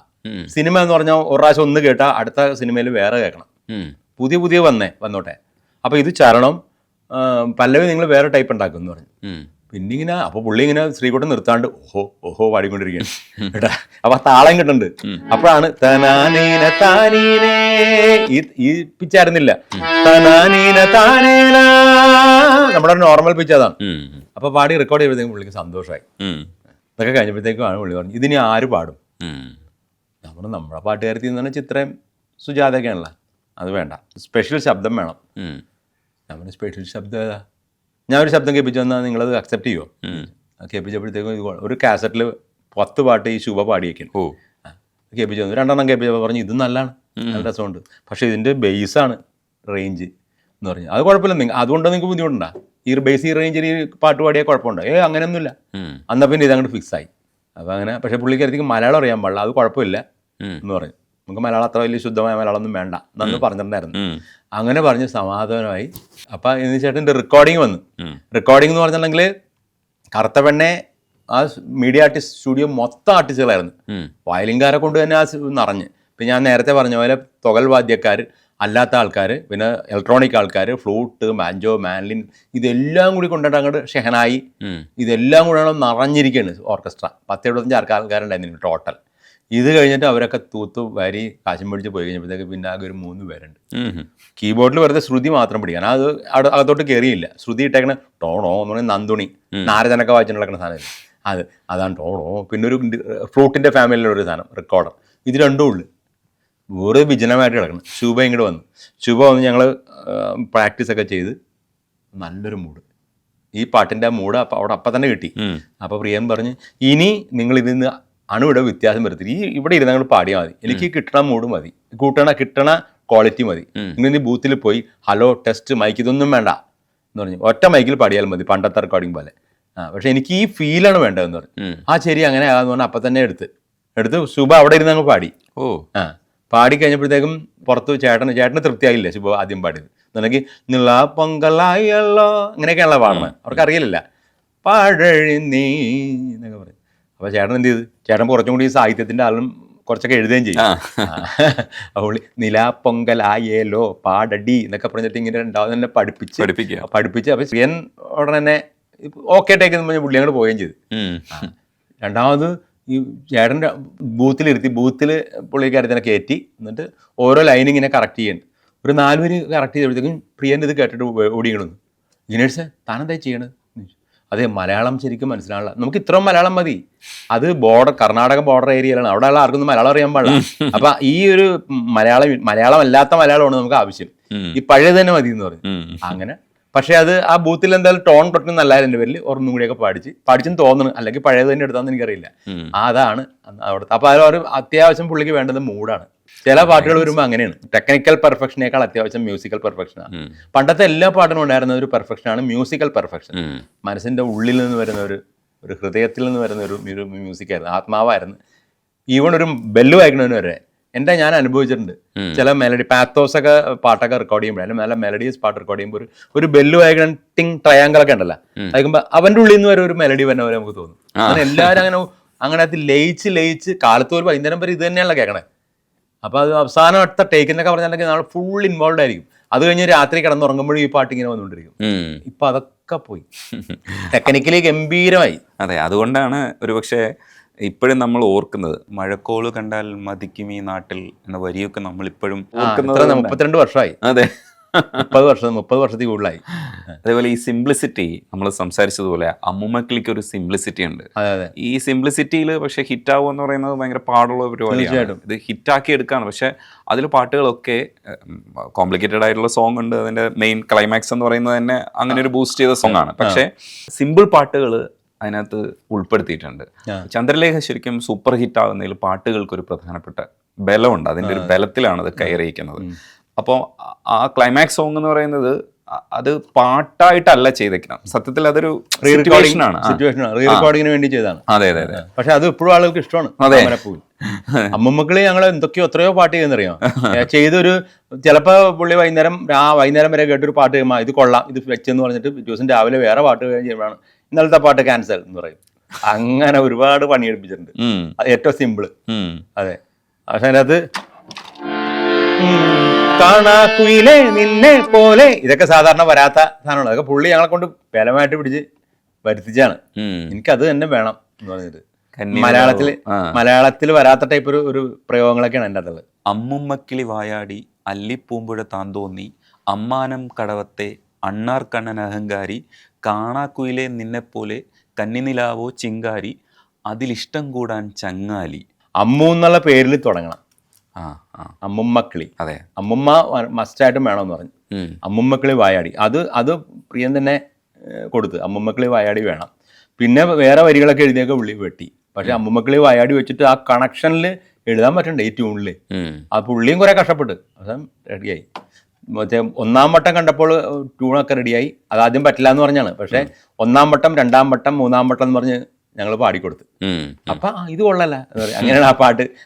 സിനിമ എന്ന് പറഞ്ഞാൽ ഒരു പ്രാവശ്യം ഒന്ന് കേട്ടാൽ അടുത്ത സിനിമയിൽ വേറെ കേൾക്കണം, പുതിയ വന്നോട്ടെ. അപ്പോൾ ഇത് ചരണം പല്ലവി നിങ്ങൾ വേറെ ടൈപ്പ് ഉണ്ടാക്കും എന്ന് പറഞ്ഞു. പിന്നെ ഇങ്ങനെ അപ്പോൾ പുള്ളി ഇങ്ങനെ ശ്രീകുട്ടൻ നിർത്താണ്ട് ഓഹോ പാടിക്കൊണ്ടിരിക്കുകയാണ് കേട്ടാ. അപ്പൊ താളം കിട്ടുന്നുണ്ട്. അപ്പോഴാണ് തനാനീന താനീനേ, ഈ പിച്ചായിരുന്നില്ല, തനാനീന താനേന, നമ്മുടെ നോർമൽ പിച്ച് അതാണ്. അപ്പൊ പാടി റെക്കോർഡ് ചെയ്തപ്പോഴത്തേക്കും പുള്ളിക്ക് സന്തോഷമായി. ഇതൊക്കെ കഴിഞ്ഞപ്പോഴത്തേക്കുമാണ് പുള്ളി പറഞ്ഞു ഇതിനി ആര് പാടും? നമ്മുടെ പാട്ടുകാരത്തിൽ നിന്ന് ചിത്രയും സുജാതയൊക്കെയാണല്ലോ, അത് വേണ്ട, സ്പെഷ്യൽ ശബ്ദം വേണം. നമ്മുടെ സ്പെഷ്യൽ ശബ്ദം ഏതാ? ഞാനൊരു ശബ്ദം കേൾപ്പിച്ചു തന്നാൽ നിങ്ങളത് അക്സെപ്റ്റ് ചെയ്യുമോ? കേൾപ്പിച്ചപ്പോഴത്തേക്കും ഒരു കാസറ്റിൽ 10 പാട്ട് ഈ ശുഭ പാടിയേക്കും. കേൾപ്പിച്ചു തന്നു. 2 കേൾപ്പിച്ചപ്പോൾ പറഞ്ഞു ഇത് നല്ലതാണ്, നല്ല രസമുണ്ട്, പക്ഷേ ഇതിൻ്റെ ബേസാണ് റേഞ്ച് എന്ന് പറഞ്ഞു. അത് കുഴപ്പമില്ല, അതുകൊണ്ട് നിങ്ങൾക്ക് ബുദ്ധിമുട്ടുണ്ടോ? ഈ ബേസ് ഈ റേഞ്ചിൽ ഈ പാട്ട് പാടിയാൽ കുഴപ്പമുണ്ടോ? അങ്ങനെയൊന്നുമില്ല. എന്നാൽ പിന്നെ ഇതങ്ങോട്ട് ഫിക്സ് ആയി. അപ്പോൾ അങ്ങനെ, പക്ഷേ പുള്ളിക്കാരത്തേക്ക് മലയാളം അറിയാൻ പാടില്ല, അത് കുഴപ്പമില്ല എന്ന് പറഞ്ഞു. നമുക്ക് മലയാളം അത്ര വലിയ ശുദ്ധമായ മലയാളം ഒന്നും വേണ്ട എന്നൊന്ന് പറഞ്ഞിട്ടുണ്ടായിരുന്നു. അങ്ങനെ പറഞ്ഞ് സമാധാനമായി. അപ്പം എന്ന് ചേട്ടൻ്റെ റെക്കോർഡിങ് വന്നു. റെക്കോർഡിംഗ് എന്ന് പറഞ്ഞിട്ടുണ്ടെങ്കിൽ കറുത്ത പെണ്ണെ ആ മീഡിയ ആർട്ടിസ്റ്റ് സ്റ്റുഡിയോ മൊത്തം ആർട്ടിസ്റ്റുകളായിരുന്നു. വയലിൻകാരെ കൊണ്ട് തന്നെ ആ നിറഞ്ഞ്. ഇപ്പം ഞാൻ നേരത്തെ പറഞ്ഞ പോലെ തുകൽ വാദ്യക്കാർ അല്ലാത്ത ആൾക്കാർ, പിന്നെ ഇലക്ട്രോണിക് ആൾക്കാർ, ഫ്ലൂട്ട്, മാൻജോ, മാൻലിൻ, ഇതെല്ലാം കൂടി കൊണ്ടിട്ട് അങ്ങോട്ട് ഷെഹനായി, ഇതെല്ലാം കൂടെ നിറഞ്ഞിരിക്കുകയാണ് ഓർക്കസ്ട്ര. 10-75 ആൾക്കാരുണ്ടായിരുന്നു ടോട്ടൽ. ഇത് കഴിഞ്ഞിട്ട് അവരൊക്കെ തൂത്തു വാരി കാശും പിടിച്ച് പോയി കഴിഞ്ഞപ്പോഴത്തേക്ക് പിന്നെ ആകെ ഒരു 3 പേരുണ്ട്. കീബോർഡിൽ വെറുതെ ശ്രുതി മാത്രം പിടിക്കാൻ, അത് അവിടെ അകത്തോട്ട് കയറിയില്ല. ശ്രുതി ഇട്ടേക്കണ ടോണോ എന്ന് പറഞ്ഞാൽ നന്ദുണി, നാരദനൊക്കെ വായിച്ചു നടക്കുന്ന സാധനം അതാണ് ടോണോ. പിന്നെ ഒരു ഫ്ലൂട്ടിൻ്റെ ഫാമിലിയിലുള്ള ഒരു സാധനം റെക്കോർഡർ, ഇത് രണ്ടും ഉള്ളു. വേറെ വിജനമായിട്ട് കിടക്കണം. ശുഭ ഇങ്ങോട്ട് വന്നു. ശുഭ വന്ന് ഞങ്ങൾ പ്രാക്ടീസൊക്കെ ചെയ്ത് നല്ലൊരു മൂഡ്, ഈ പാട്ടിൻ്റെ മൂഡ് അവിടെ അപ്പം തന്നെ കിട്ടി. അപ്പോൾ പ്രിയൻ പറഞ്ഞ്, ഇനി നിങ്ങൾ ഇതിന്ന് അണുവിടെ വ്യത്യാസം വരുത്തില്ല, ഇവിടെ ഇരുന്ന് ഞങ്ങൾ പാടിയാൽ മതി, എനിക്ക് കിട്ടണ മൂഡ് മതി, കിട്ടണ ക്വാളിറ്റി മതി. നിങ്ങൾ ഇനി ബൂത്തിൽ പോയി ഹലോ ടെസ്റ്റ് മൈക്ക് ഇതൊന്നും വേണ്ട എന്ന് പറഞ്ഞു, ഒറ്റ മൈക്കിൽ പാടിയാൽ മതി, പണ്ടത്തെ റെക്കോർഡിങ് പോലെ. പക്ഷെ എനിക്ക് ഈ ഫീലാണ് വേണ്ടതെന്ന് പറഞ്ഞു. ശരി അങ്ങനെ ആകാന്ന് പറഞ്ഞാൽ അപ്പം തന്നെ എടുത്ത് ശുഭ അവിടെ ഇരുന്ന് അങ്ങ് പാടി. പാടി കഴിഞ്ഞപ്പോഴത്തേക്കും പുറത്ത് ചേട്ടന് തൃപ്തിയായില്ല ശുഭ ആദ്യം പാടിയത്. എന്നുണ്ടെങ്കിൽ നിള പൊങ്കലായല്ലോ ഇങ്ങനെയൊക്കെയാണല്ലോ പാടണത്, അവർക്ക് അറിയില്ല. പാഴഴുന്നീ എന്നൊക്കെ പറയും. അപ്പോൾ ചേട്ടൻ എന്ത് ചെയ്തു, ചേട്ടൻ കുറച്ചും കൂടി ഈ സാഹിത്യത്തിൻ്റെ ആളും കുറച്ചൊക്കെ എഴുതുകയും ചെയ്യും. അപ്പോൾ നിലാ പൊങ്കലായേലോ പാടടി എന്നൊക്കെ പറഞ്ഞിട്ട് ഇങ്ങനെ ഉണ്ടാവും തന്നെ പഠിപ്പിച്ച് അപ്പോൾ ശ്രീയൻ ഉടനെ തന്നെ ഓക്കെ ടേക്ക് എന്ന് പറഞ്ഞ് പുള്ളി അങ്ങോട്ട് പോവുകയും ചെയ്തു. രണ്ടാമത് ഈ ചേട്ടൻ്റെ ബൂത്തിൽ പുള്ളിക്കാരത്തിനെ കയറ്റി, എന്നിട്ട് ഓരോ ലൈൻ ഇങ്ങനെ കറക്റ്റ് ചെയ്യുന്നുണ്ട്. ഒരു 4 പേര് കറക്റ്റ് ചെയ്തപ്പോഴത്തേക്കും പ്രിയൻ്റെ ഇത് കേട്ടിട്ട് ഓടിക്കണമെന്ന്. ജിനേഷ് താനെന്താ ചെയ്യണത്? അതെ, മലയാളം ശരിക്കും മനസ്സിലാവില്ല, നമുക്ക് ഇത്രയും മലയാളം മതി. അത് കർണാടക ബോർഡർ ഏരിയയിലാണ്, അവിടെ ഉള്ള ആർക്കൊന്നും മലയാളം അറിയാൻ പാടില്ല. അപ്പൊ ഈ ഒരു മലയാളം അല്ലാത്ത മലയാളമാണ് നമുക്ക് ആവശ്യം, ഈ പഴയത് തന്നെ മതി എന്ന് പറഞ്ഞു. അങ്ങനെ പക്ഷെ അത് ആ ബൂത്തിൽ എന്തായാലും ടോൺ തൊട്ടും നല്ലതായിരുന്നു. എൻ്റെ പേരിൽ ഒരെണ്ണം കൂടിയൊക്കെ പഠിച്ചെന്ന് തോന്നുന്നു, അല്ലെങ്കിൽ പഴയത് തന്നെ എടുത്താന്ന് എനിക്കറിയില്ല. അതാണ് അവിടുത്തെ. അപ്പൊ ഒരു അത്യാവശ്യം പുള്ളിക്ക് വേണ്ടത് മൂഡാണ്. ചില പാട്ടുകൾ വരുമ്പോൾ അങ്ങനെയാണ്, ടെക്നിക്കൽ പെർഫെക്ഷനേക്കാൾ അത്യാവശ്യം മ്യൂസിക്കൽ പെർഫെക്ഷനാണ്. പണ്ടത്തെ എല്ലാ പാട്ടിനും ഉണ്ടായിരുന്ന ഒരു പെർഫെക്ഷനാണ് മ്യൂസിക്കൽ പെർഫെക്ഷൻ. മനസ്സിന്റെ ഉള്ളിൽ നിന്ന് വരുന്ന ഒരു ഹൃദയത്തിൽ നിന്ന് വരുന്ന ഒരു മ്യൂസിക്കായിരുന്നു, ആത്മാവായിരുന്നു. ഈവൺ ഒരു ബെല്ല് വായിക്കണതിന് വരെ ഞാൻ അനുഭവിച്ചിട്ടുണ്ട്. ചില മെലഡി പാത്തോസ് ഒക്കെ പാട്ടൊക്കെ റെക്കോർഡ് ചെയ്യുമ്പോൾ, അല്ലെങ്കിൽ നല്ല മെലഡീസ് പാട്ട് റെക്കോർഡ് ചെയ്യുമ്പോൾ ഒരു ബെല്ല് വായിക്കണം, ടിങ് ട്രയാങ്കിൾ ഒക്കെ ഉണ്ടല്ലോ, വായിക്കുമ്പോൾ അവന്റെ ഉള്ളിൽ നിന്ന് വരെ ഒരു മെലഡി വരുന്ന പോലെ നമുക്ക് തോന്നും. അങ്ങനെ എല്ലാവരും അങ്ങനെ അത് ലയിച്ച് കാലത്ത് ഒരു വൈകുന്നേരം വരെ ഇത് തന്നെയാണല്ലോ കേൾക്കണേ. അപ്പോൾ അത് അവസാനം അടുത്ത ടേക്കിന്നൊക്കെ പറഞ്ഞിട്ടുണ്ടെങ്കിൽ നാളെ ഫുൾ ഇൻവോൾവ് ആയിരിക്കും. അത് കഴിഞ്ഞ് രാത്രി കിടന്നുറങ്ങുമ്പോഴും ഈ പാട്ട് ഇങ്ങനെ വന്നുകൊണ്ടിരിക്കും. ഇപ്പൊ അതൊക്കെ പോയി, ടെക്നിക്കലി ഗംഭീരമായി. അതെ, അതുകൊണ്ടാണ് ഒരുപക്ഷെ ഇപ്പോഴും നമ്മൾ ഓർക്കുന്നത്, മഴക്കോള് കണ്ടാൽ മതിക്കും ഈ നാട്ടിൽ എന്ന വരിയൊക്കെ നമ്മൾ ഇപ്പോഴും ഓർക്കുന്നത്. 32 വർഷമായി. അതെ, 30 വർഷത്തിൽ കൂടുതലായി. അതേപോലെ ഈ സിംപ്ലിസിറ്റി നമ്മൾ സംസാരിച്ചതുപോലെ അമ്മുമ്മക്കിളിക്ക് ഒരു സിംപ്ലിസിറ്റി ഉണ്ട്. ഈ സിംപ്ലിസിറ്റിയിൽ പക്ഷെ ഹിറ്റാവുക എന്ന് പറയുന്നത് ഭയങ്കര പാടുള്ള പരിപാടിയാണ്. ഇത് ഹിറ്റാക്കി എടുക്കാണ്. പക്ഷെ അതിൽ പാട്ടുകളൊക്കെ കോംപ്ലിക്കേറ്റഡ് ആയിട്ടുള്ള സോങ് ഉണ്ട്. അതിന്റെ മെയിൻ ക്ലൈമാക്സ് എന്ന് പറയുന്നത് തന്നെ അങ്ങനെ ഒരു ബൂസ്റ്റ് ചെയ്ത സോങ് ആണ്. പക്ഷെ സിമ്പിൾ പാട്ടുകൾ അതിനകത്ത് ഉൾപ്പെടുത്തിയിട്ടുണ്ട്. ചന്ദ്രലേഖ ശരിക്കും സൂപ്പർ ഹിറ്റ് ആകുന്നതിൽ പാട്ടുകൾക്കൊരു പ്രധാനപ്പെട്ട ബലമുണ്ട്. അതിൻ്റെ ഒരു ബലത്തിലാണ് അത് കയറിയിരിക്കുന്നത്. അപ്പോൾ ആ ക്ലൈമാക്സ് സോങ് എന്ന് പറയുന്നത് അത് പാട്ടായിട്ടല്ല ചെയ്തേക്കണം, സത്യത്തിൽ അതൊരു റീറെക്കോർഡിങ്ങിന് വേണ്ടി ചെയ്തതാണ്. അതെ അതെ അതെ. പക്ഷെ അത് ഇപ്പോഴും ആളുകൾക്ക് ഇഷ്ടമാണ്. അമ്മമ്മക്കളെ ഞങ്ങൾ എന്തൊക്കെയോ എത്രയോ പാട്ട് ചെയ്യുന്നറിയാം. ചെയ്തൊരു ചിലപ്പോ പുള്ളി വൈകുന്നേരം വരെ കേട്ടൊരു പാട്ട് ചെയ്യുമ്പോൾ ഇത് കൊള്ളാം, ഇത് വെച്ചെന്ന് പറഞ്ഞിട്ട് ദിവസം രാവിലെ വേറെ പാട്ട് ചെയ്യുമ്പോഴാണ് ഇന്നലത്തെ പാട്ട് ക്യാൻസൽ എന്ന് പറയും. അങ്ങനെ ഒരുപാട് പണിയെടുപ്പിച്ചിട്ടുണ്ട്. അത് ഏറ്റവും സിമ്പിള്. അതെ. പക്ഷെ അതിനകത്ത് കാണാക്കുയിലേ നിന്നെ പോലെ ഇതൊക്കെ സാധാരണ വരാത്ത സാധനമാണ്. അതൊക്കെ പുള്ളി ഞങ്ങളെ കൊണ്ട് ബലമായിട്ട് പിടിച്ച് വരുത്തിച്ചാണ്. എനിക്കത് തന്നെ വേണം എന്ന് പറഞ്ഞിട്ട് മലയാളത്തിൽ വരാത്ത ടൈപ്പ് ഒരു പ്രയോഗങ്ങളൊക്കെയാണ് എൻ്റെ അടുത്തുള്ളത്. അമ്മുമ്മക്കിളി വായാടി അല്ലിപ്പൂമ്പുഴ താന്തോന്നി അമ്മാനം കടവത്തെ അണ്ണാർ കണ്ണൻ അഹങ്കാരി കാണാക്കുയിലെ നിന്നെപ്പോലെ കന്നിനിലാവോ ചിങ്കാരി അതിലിഷ്ടം കൂടാൻ ചങ്ങാലി. അമ്മു എന്നുള്ള പേരിൽ തുടങ്ങണം. അമ്മുമ്മക്കിളി. അതെ, അമ്മുമ്മ മസ്റ്റായിട്ടും വേണമെന്ന് പറഞ്ഞു. അമ്മുമ്മക്കിളി വായാടി അത് പ്രിയൻ തന്നെ കൊടുത്ത് അമ്മുമ്മക്കിളി വായാടി വേണം. പിന്നെ വേറെ വരികളൊക്കെ എഴുതിയൊക്കെ പുള്ളി വെട്ടി. പക്ഷെ അമ്മുമ്മക്കിളി വായാടി വെച്ചിട്ട് ആ കണക്ഷനിൽ എഴുതാൻ പറ്റണ്ടേ ഈ ട്യൂണിൽ. ആ പുള്ളിയും കുറെ കഷ്ടപ്പെട്ട് അവസാനം റെഡിയായി. മറ്റേ 1-ാം വട്ടം കണ്ടപ്പോൾ ട്യൂണൊക്കെ റെഡിയായി. അതാദ്യം പറ്റില്ല എന്ന് പറഞ്ഞാണ്. പക്ഷെ 1-ാം വട്ടം 2-ാം വട്ടം 3-ാം വട്ടം എന്ന് പറഞ്ഞ് ഞങ്ങൾ പാടിക്കൊടുത്ത്. അപ്പൊ ഇത് കൊള്ളല്ല. അങ്ങനെയാണ്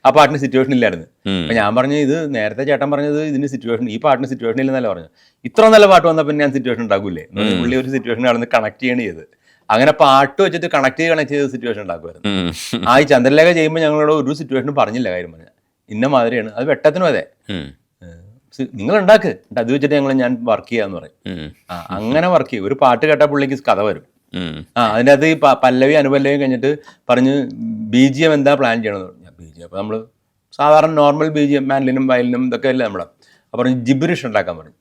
ആ പാട്ടിന് സിറ്റുവേഷൻ ഇല്ലായിരുന്നു. അപ്പൊ ഞാൻ പറഞ്ഞു, ഇത് നേരത്തെ ചേട്ടൻ പറഞ്ഞത് ഇതിന് സിറ്റുവേഷൻ, ഈ പാട്ടിന് സിറ്റുവേഷൻ ഇല്ലെന്നല്ല പറഞ്ഞു. ഇത്ര നല്ല പാട്ട് വന്നാൽ പിന്നെ ഞാൻ സിറ്റുവേഷൻ ഉണ്ടാക്കൂലേ. പുള്ളി ഒരു സിറ്റുവേഷൻ നടന്ന് കണക്ട് ചെയ്യണ ചെയ്ത് അങ്ങനെ പാട്ട് വെച്ചിട്ട് കണക്ട് ചെയ്ത് സിറ്റുവേഷൻ ഉണ്ടാക്കുമായിരുന്നു. ഈ ചന്ദ്രലേഖ ചെയ്യുമ്പോൾ ഞങ്ങളോട് ഒരു സിറ്റുവേഷനും പറഞ്ഞില്ല. കാര്യം പറഞ്ഞാൽ ഇന്ന മാതിരിയാണ് അത് വെട്ടത്തിനും. അതെ, നിങ്ങൾ ഉണ്ടാക്ക്, അത് വെച്ചിട്ട് ഞാൻ വർക്ക് ചെയ്യാന്ന് പറയും. അങ്ങനെ വർക്ക് ചെയ്യും. ഒരു പാട്ട് കേട്ടാൽ പുള്ളിക്ക് കഥ വരും. അതിൻ്റെ അകത്ത് ഈ പല്ലവി അനുപല്ലവി കഴിഞ്ഞിട്ട് പറഞ്ഞ് BGM എന്താ പ്ലാൻ ചെയ്യണമെന്ന് പറഞ്ഞു. BGM അപ്പോൾ നമ്മൾ സാധാരണ നോർമൽ BGM മാൻലിനും വയലിനും ഇതൊക്കെ അല്ലേ നമ്മളെ. അപ്പോൾ പറഞ്ഞു ജിബ്രിഷ് ഉണ്ടാക്കാൻ പറഞ്ഞു.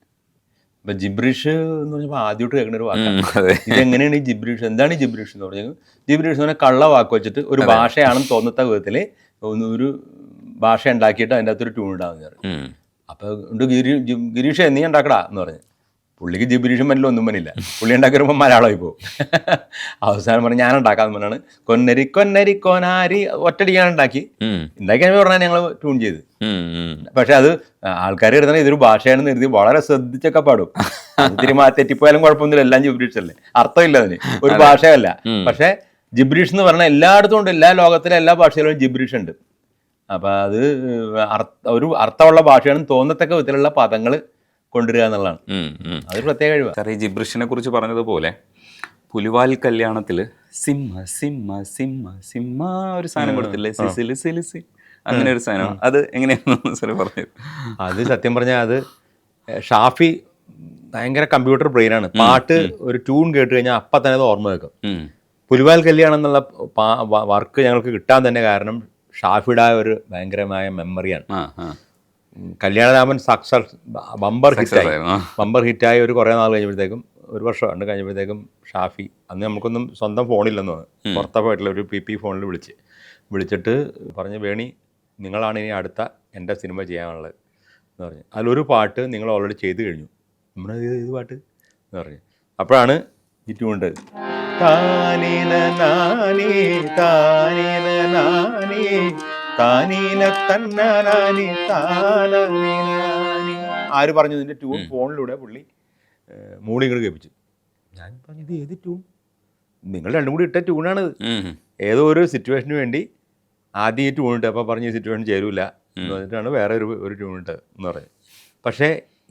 അപ്പം ജിബ്രിഷ് എന്ന് പറഞ്ഞപ്പോൾ ആദ്യമായിട്ട് കേൾക്കുന്ന ഒരു വാക്കാണ്. ഇതെങ്ങനെയാണ് ഈ ജിബ്രിഷ്, എന്താണ് ഈ ജിബ്രിഷ് എന്ന് പറഞ്ഞാൽ, ജിബ്രിഷ് എന്ന് പറഞ്ഞാൽ കള്ള വാക്ക് വെച്ചിട്ട് ഒരു ഭാഷയാണെന്ന് തോന്നത്ത വിധത്തിൽ ഒരു ഭാഷ ഉണ്ടാക്കിയിട്ട് അതിൻ്റെ അകത്തൊരു ട്യൂൺ ഇടാമെന്ന് പറഞ്ഞു. അപ്പോൾ ഗിരീഷ് നീ ഉണ്ടാക്കടാ എന്ന് പറഞ്ഞു. പുള്ളിക്ക് ജിബ്രീഷും പറ്റില്ല, ഒന്നും പറ്റില്ല. പുള്ളി ഉണ്ടാക്കി വരുമ്പോൾ മലയാളമായി പോകും. അവസാനം പറഞ്ഞ് ഞാൻ ഉണ്ടാക്കാമെന്ന് പറഞ്ഞാണ് കൊന്നരി കൊന്നരി കൊനാരി ഒറ്റടിക്കാൻ ഉണ്ടാക്കി പറഞ്ഞാൽ ഞങ്ങൾ ട്യൂൺ ചെയ്ത്. പക്ഷെ അത് ആൾക്കാർ എഴുതണ ഇതൊരു ഭാഷയാണെന്ന് എഴുതി വളരെ ശ്രദ്ധിച്ചൊക്കെ പാടും. ഒത്തിരി തെറ്റിപ്പോയാലും കുഴപ്പമൊന്നുമില്ല, എല്ലാം ജിബ്രീഷ് അല്ലേ, അർത്ഥമില്ല അതിന്, ഒരു ഭാഷയല്ല. പക്ഷെ ജിബ്രീഷ് എന്ന് പറഞ്ഞാൽ എല്ലായിടത്തും ഉണ്ട്, എല്ലാ ലോകത്തിലെ എല്ലാ ഭാഷയിലും ജിബ്രീഷ് ഉണ്ട്. അപ്പം അത് ഒരു അർത്ഥമുള്ള ഭാഷയാണെന്ന് തോന്നത്തക്ക വിധത്തിലുള്ള പദങ്ങൾ കൊണ്ടുവരിക എന്നുള്ളതാണ്. അതൊരു പ്രത്യേക കഴിവാണ്. സാർ, ഈ ജിബ്രിഷിനെ കുറിച്ച് പറഞ്ഞതുപോലെ പുലിവാൽ കല്യാണത്തിൽ സിമ്മ സിമ്മ സിമ്മ സിമ്മ ഒരു സാധനം കൊടുത്തില്ലേ, സിസിലി സിലിസി, അങ്ങനെ ഒരു സാധനം, അത് എങ്ങനെയാണെന്ന് സാർ പറഞ്ഞു? അത് സത്യം പറഞ്ഞാൽ അത് ഷാഫി ഭയങ്കര കമ്പ്യൂട്ടർ ബ്രെയിനാണ്. പാട്ട് ഒരു ട്യൂൺ കേട്ട് കഴിഞ്ഞാൽ അപ്പം തന്നെ അത് ഓർമ്മ വെക്കും. പുലിവാൽ കല്യാണം എന്നുള്ള വർക്ക് ഞങ്ങൾക്ക് കിട്ടാൻ തന്നെ കാരണം ഷാഫിയുടെ ഒരു ഭയങ്കരമായ മെമ്മറിയാണ്. കല്യാണരാമൻ സക്സസ് ബമ്പർ ഹിറ്റായി ഒരു കുറേ നാൾ കഴിഞ്ഞപ്പോഴത്തേക്കും, ഒരു വർഷം കഴിഞ്ഞപ്പോഴത്തേക്കും ഷാഫി, അന്ന് നമുക്കൊന്നും സ്വന്തം ഫോണില്ലെന്ന് പറഞ്ഞു, പുറത്തെ പോയിട്ടുള്ള ഒരു PP ഫോണിൽ വിളിച്ചിട്ട് പറഞ്ഞ്, വേണി നിങ്ങളാണ് ഇനി അടുത്ത എൻ്റെ സിനിമ ചെയ്യാനുള്ളത് എന്ന് പറഞ്ഞു. അതിലൊരു പാട്ട് നിങ്ങൾ ഓൾറെഡി ചെയ്ത് കഴിഞ്ഞു. നമ്മുടെ ഇത് പാട്ട് എന്ന് പറഞ്ഞു. അപ്പോഴാണ് ഈ ട്യൂണ്ട് താനീന നാനീ താനീന നാനീ താനീന തന്നാനി താനീനാനി ആര് പറഞ്ഞു ഇതിൻ്റെ ട്യൂൺ ഫോണിലൂടെ പുള്ളി മൂളികൾ കേൾപ്പിച്ചു. ഞാൻ പറഞ്ഞു ഇത് ഏത് ട്യൂൺ, നിങ്ങൾ രണ്ടും കൂടി ഇട്ട ട്യൂണാണിത്, ഏതോ ഒരു സിറ്റുവേഷന് വേണ്ടി ആദ്യം ഈ ട്യൂൺ ഇട്ട്, അപ്പോൾ പറഞ്ഞ് ഈ സിറ്റുവേഷൻ ചേരൂല എന്ന് പറഞ്ഞിട്ടാണ് വേറെ ഒരു ട്യൂൺ ഇട്ട് എന്ന് പറയും. പക്ഷേ